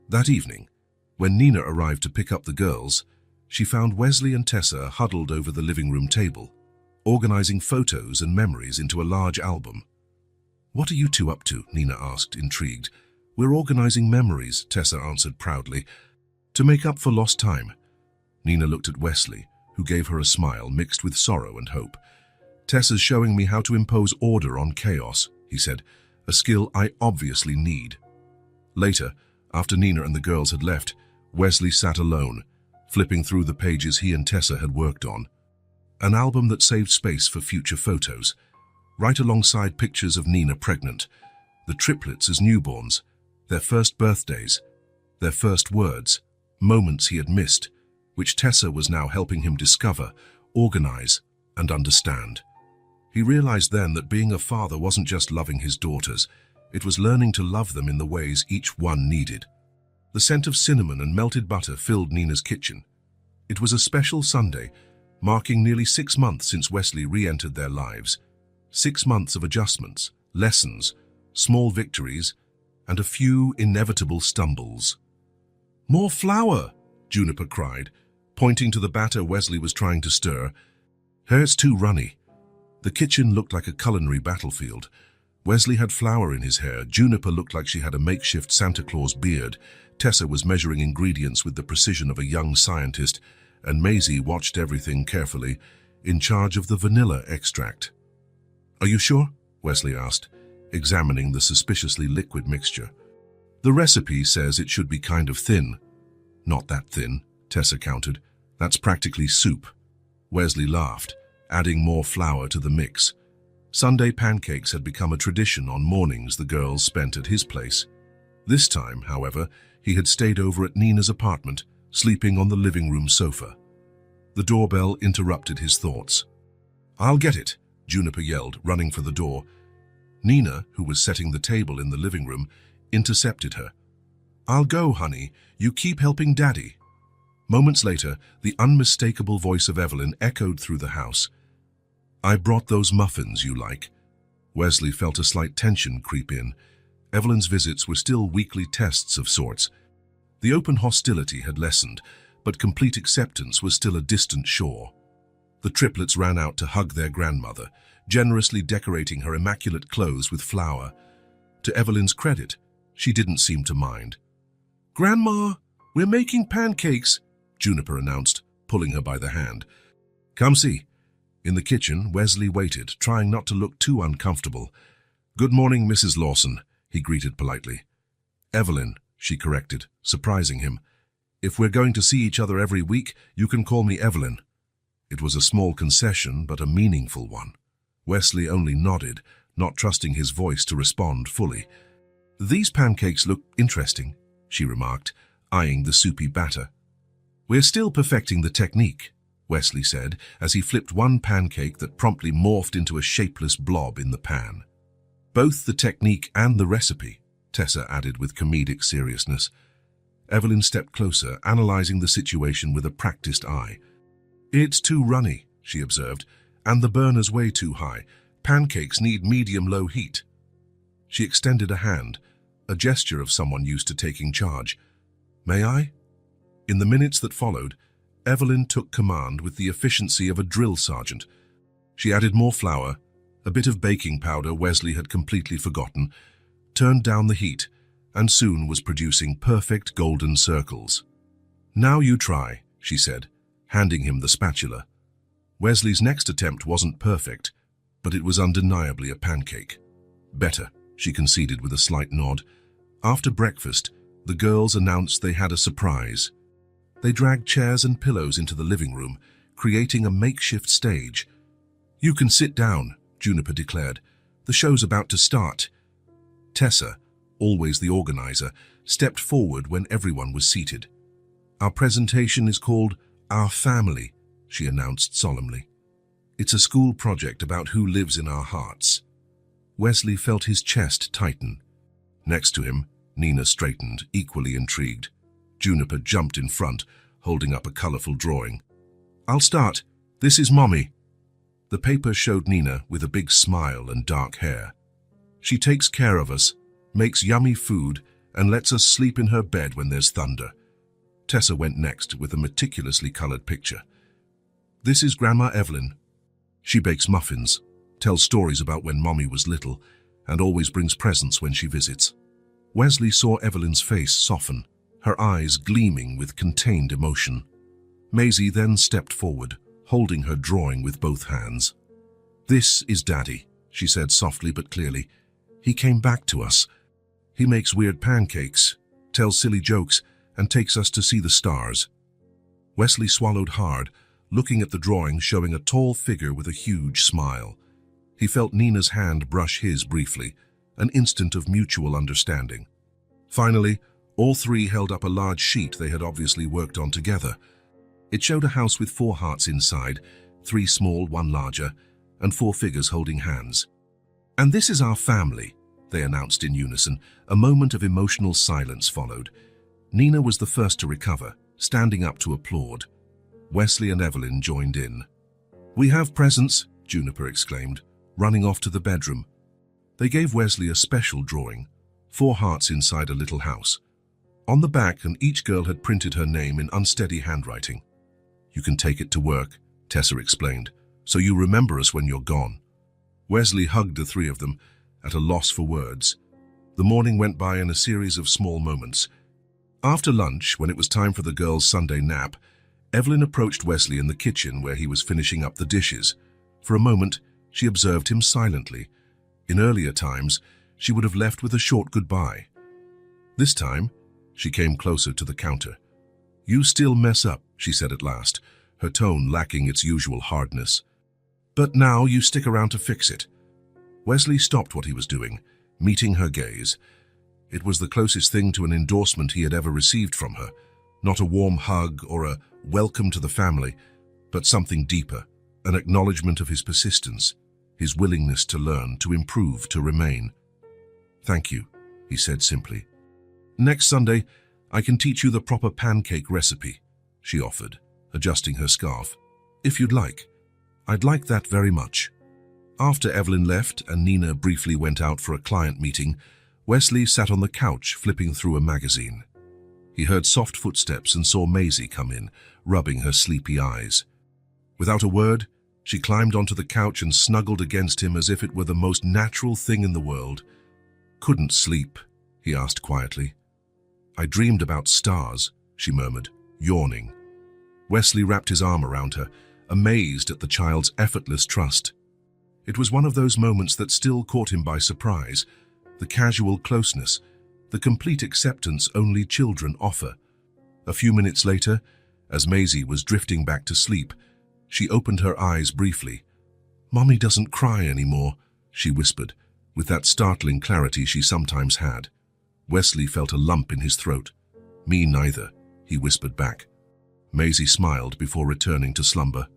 That evening, when Nina arrived to pick up the girls, she found Wesley and Tessa huddled over the living room table, organizing photos and memories into a large album. "What are you two up to?" Nina asked, intrigued. "We're organizing memories," Tessa answered proudly. "To make up for lost time." Nina looked at Wesley, who gave her a smile mixed with sorrow and hope. "Tessa's showing me how to impose order on chaos," he said, "a skill I obviously need." Later, after Nina and the girls had left, Wesley sat alone, flipping through the pages he and Tessa had worked on. An album that saved space for future photos, right alongside pictures of Nina pregnant, the triplets as newborns, their first birthdays, their first words, moments he had missed, which Tessa was now helping him discover, organize, and understand. He realized then that being a father wasn't just loving his daughters, it was learning to love them in the ways each one needed. The scent of cinnamon and melted butter filled Nina's kitchen. It was a special Sunday, marking nearly 6 months since Wesley re-entered their lives. 6 months of adjustments, lessons, small victories, and a few inevitable stumbles. "More flour!" Juniper cried, pointing to the batter Wesley was trying to stir. "Hair's too runny." The kitchen looked like a culinary battlefield. Wesley had flour in his hair, Juniper looked like she had a makeshift Santa Claus beard, Tessa was measuring ingredients with the precision of a young scientist, and Maisie watched everything carefully, in charge of the vanilla extract. "Are you sure?" Wesley asked, examining the suspiciously liquid mixture. "The recipe says it should be kind of thin." "Not that thin," Tessa countered. "That's practically soup." Wesley laughed, adding more flour to the mix. Sunday pancakes had become a tradition on mornings the girls spent at his place. This time, however, he had stayed over at Nina's apartment, sleeping on the living room sofa. The doorbell interrupted his thoughts. "I'll get it," Juniper yelled, running for the door. Nina, who was setting the table in the living room, intercepted her. "I'll go, honey. You keep helping Daddy." Moments later, the unmistakable voice of Evelyn echoed through the house. "I brought those muffins you like." Wesley felt a slight tension creep in. Evelyn's visits were still weekly tests of sorts. The open hostility had lessened, but complete acceptance was still a distant shore. The triplets ran out to hug their grandmother, generously decorating her immaculate clothes with flour. To Evelyn's credit, she didn't seem to mind. "Grandma, we're making pancakes," Juniper announced, pulling her by the hand. "Come see." In the kitchen, Wesley waited, trying not to look too uncomfortable. "Good morning, Mrs. Lawson," he greeted politely. "Evelyn," she corrected, surprising him. "If we're going to see each other every week, you can call me Evelyn." It was a small concession, but a meaningful one. Wesley only nodded, not trusting his voice to respond fully. "These pancakes look interesting," she remarked, eyeing the soupy batter. "We're still perfecting the technique," Wesley said, as he flipped one pancake that promptly morphed into a shapeless blob in the pan. "Both the technique and the recipe," Tessa added with comedic seriousness. Evelyn stepped closer, analyzing the situation with a practiced eye. "It's too runny," she observed, "and the burner's way too high. Pancakes need medium-low heat." She extended a hand, a gesture of someone used to taking charge. "May I?" In the minutes that followed, Evelyn took command with the efficiency of a drill sergeant. She added more flour, a bit of baking powder Wesley had completely forgotten, turned down the heat, and soon was producing perfect golden circles. "Now you try," she said, handing him the spatula. Wesley's next attempt wasn't perfect, but it was undeniably a pancake. "Better," she conceded with a slight nod. After breakfast, the girls announced they had a surprise. They dragged chairs and pillows into the living room, creating a makeshift stage. "You can sit down," Juniper declared. "The show's about to start." Tessa, always the organizer, stepped forward when everyone was seated. "Our presentation is called Our Family," she announced solemnly. "It's a school project about who lives in our hearts." Wesley felt his chest tighten. Next to him, Nina straightened, equally intrigued. Juniper jumped in front, holding up a colorful drawing. "I'll start. This is Mommy." The paper showed Nina with a big smile and dark hair. "She takes care of us, makes yummy food, and lets us sleep in her bed when there's thunder." Tessa went next with a meticulously colored picture. "This is Grandma Evelyn. She bakes muffins, tells stories about when Mommy was little, and always brings presents when she visits." Wesley saw Evelyn's face soften, her eyes gleaming with contained emotion. Maisie then stepped forward, holding her drawing with both hands. "This is Daddy," she said softly but clearly. "He came back to us. He makes weird pancakes, tells silly jokes, and takes us to see the stars." Wesley swallowed hard, looking at the drawing showing a tall figure with a huge smile. He felt Nina's hand brush his briefly, an instant of mutual understanding. Finally, all three held up a large sheet they had obviously worked on together. It showed a house with 4 hearts inside, 3 small, 1 larger, and 4 figures holding hands. "And this is our family," they announced in unison. A moment of emotional silence followed. Nina was the first to recover, standing up to applaud. Wesley and Evelyn joined in. "We have presents," Juniper exclaimed, running off to the bedroom. They gave Wesley a special drawing, 4 hearts inside a little house. On the back, and each girl had printed her name in unsteady handwriting. "You can take it to work," Tessa explained, "so you remember us when you're gone." Wesley hugged the 3 of them, at a loss for words. The morning went by in a series of small moments. After lunch, when it was time for the girls' Sunday nap, Evelyn approached Wesley in the kitchen where he was finishing up the dishes. For a moment, she observed him silently. In earlier times, she would have left with a short goodbye. This time, she came closer to the counter. "You still mess up," she said at last, her tone lacking its usual hardness. "But now you stick around to fix it." Wesley stopped what he was doing, meeting her gaze. It was the closest thing to an endorsement he had ever received from her. Not a warm hug or a welcome to the family, but something deeper, an acknowledgement of his persistence, his willingness to learn, to improve, to remain. "Thank you," he said simply. "Next Sunday, I can teach you the proper pancake recipe," she offered, adjusting her scarf. "If you'd like. I'd like that very much." After Evelyn left and Nina briefly went out for a client meeting, Wesley sat on the couch flipping through a magazine. He heard soft footsteps and saw Maisie come in, rubbing her sleepy eyes. Without a word, she climbed onto the couch and snuggled against him as if it were the most natural thing in the world. "Couldn't sleep?" he asked quietly. "I dreamed about stars," she murmured, yawning. Wesley wrapped his arm around her, amazed at the child's effortless trust. It was one of those moments that still caught him by surprise, the casual closeness, the complete acceptance only children offer. A few minutes later, as Maisie was drifting back to sleep, she opened her eyes briefly. "Mommy doesn't cry anymore," she whispered, with that startling clarity she sometimes had. Wesley felt a lump in his throat. "Me neither," he whispered back. Maisie smiled before returning to slumber.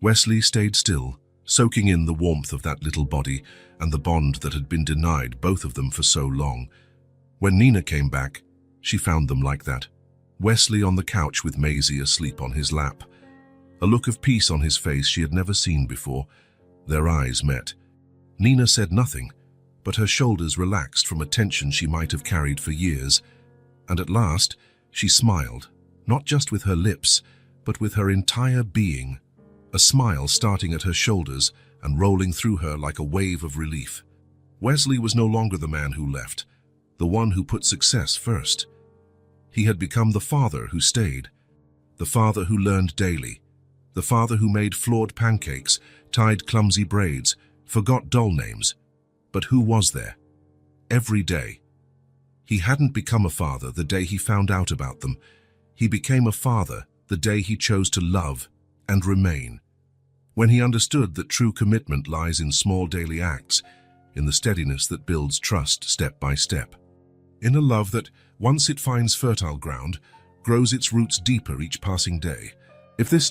Wesley stayed still, soaking in the warmth of that little body and the bond that had been denied both of them for so long. When Nina came back, she found them like that. Wesley on the couch with Maisie asleep on his lap. A look of peace on his face she had never seen before. Their eyes met. Nina said nothing, but her shoulders relaxed from a tension she might have carried for years. And at last, she smiled, not just with her lips, but with her entire being. A smile starting at her shoulders and rolling through her like a wave of relief. Wesley was no longer the man who left, the one who put success first. He had become the father who stayed, the father who learned daily, the father who made flawed pancakes, tied clumsy braids, forgot doll names. But who was there? Every day. He hadn't become a father the day he found out about them. He became a father the day he chose to love and remain. When he understood that true commitment lies in small daily acts, in the steadiness that builds trust step by step. In a love that, once it finds fertile ground, grows its roots deeper each passing day. If this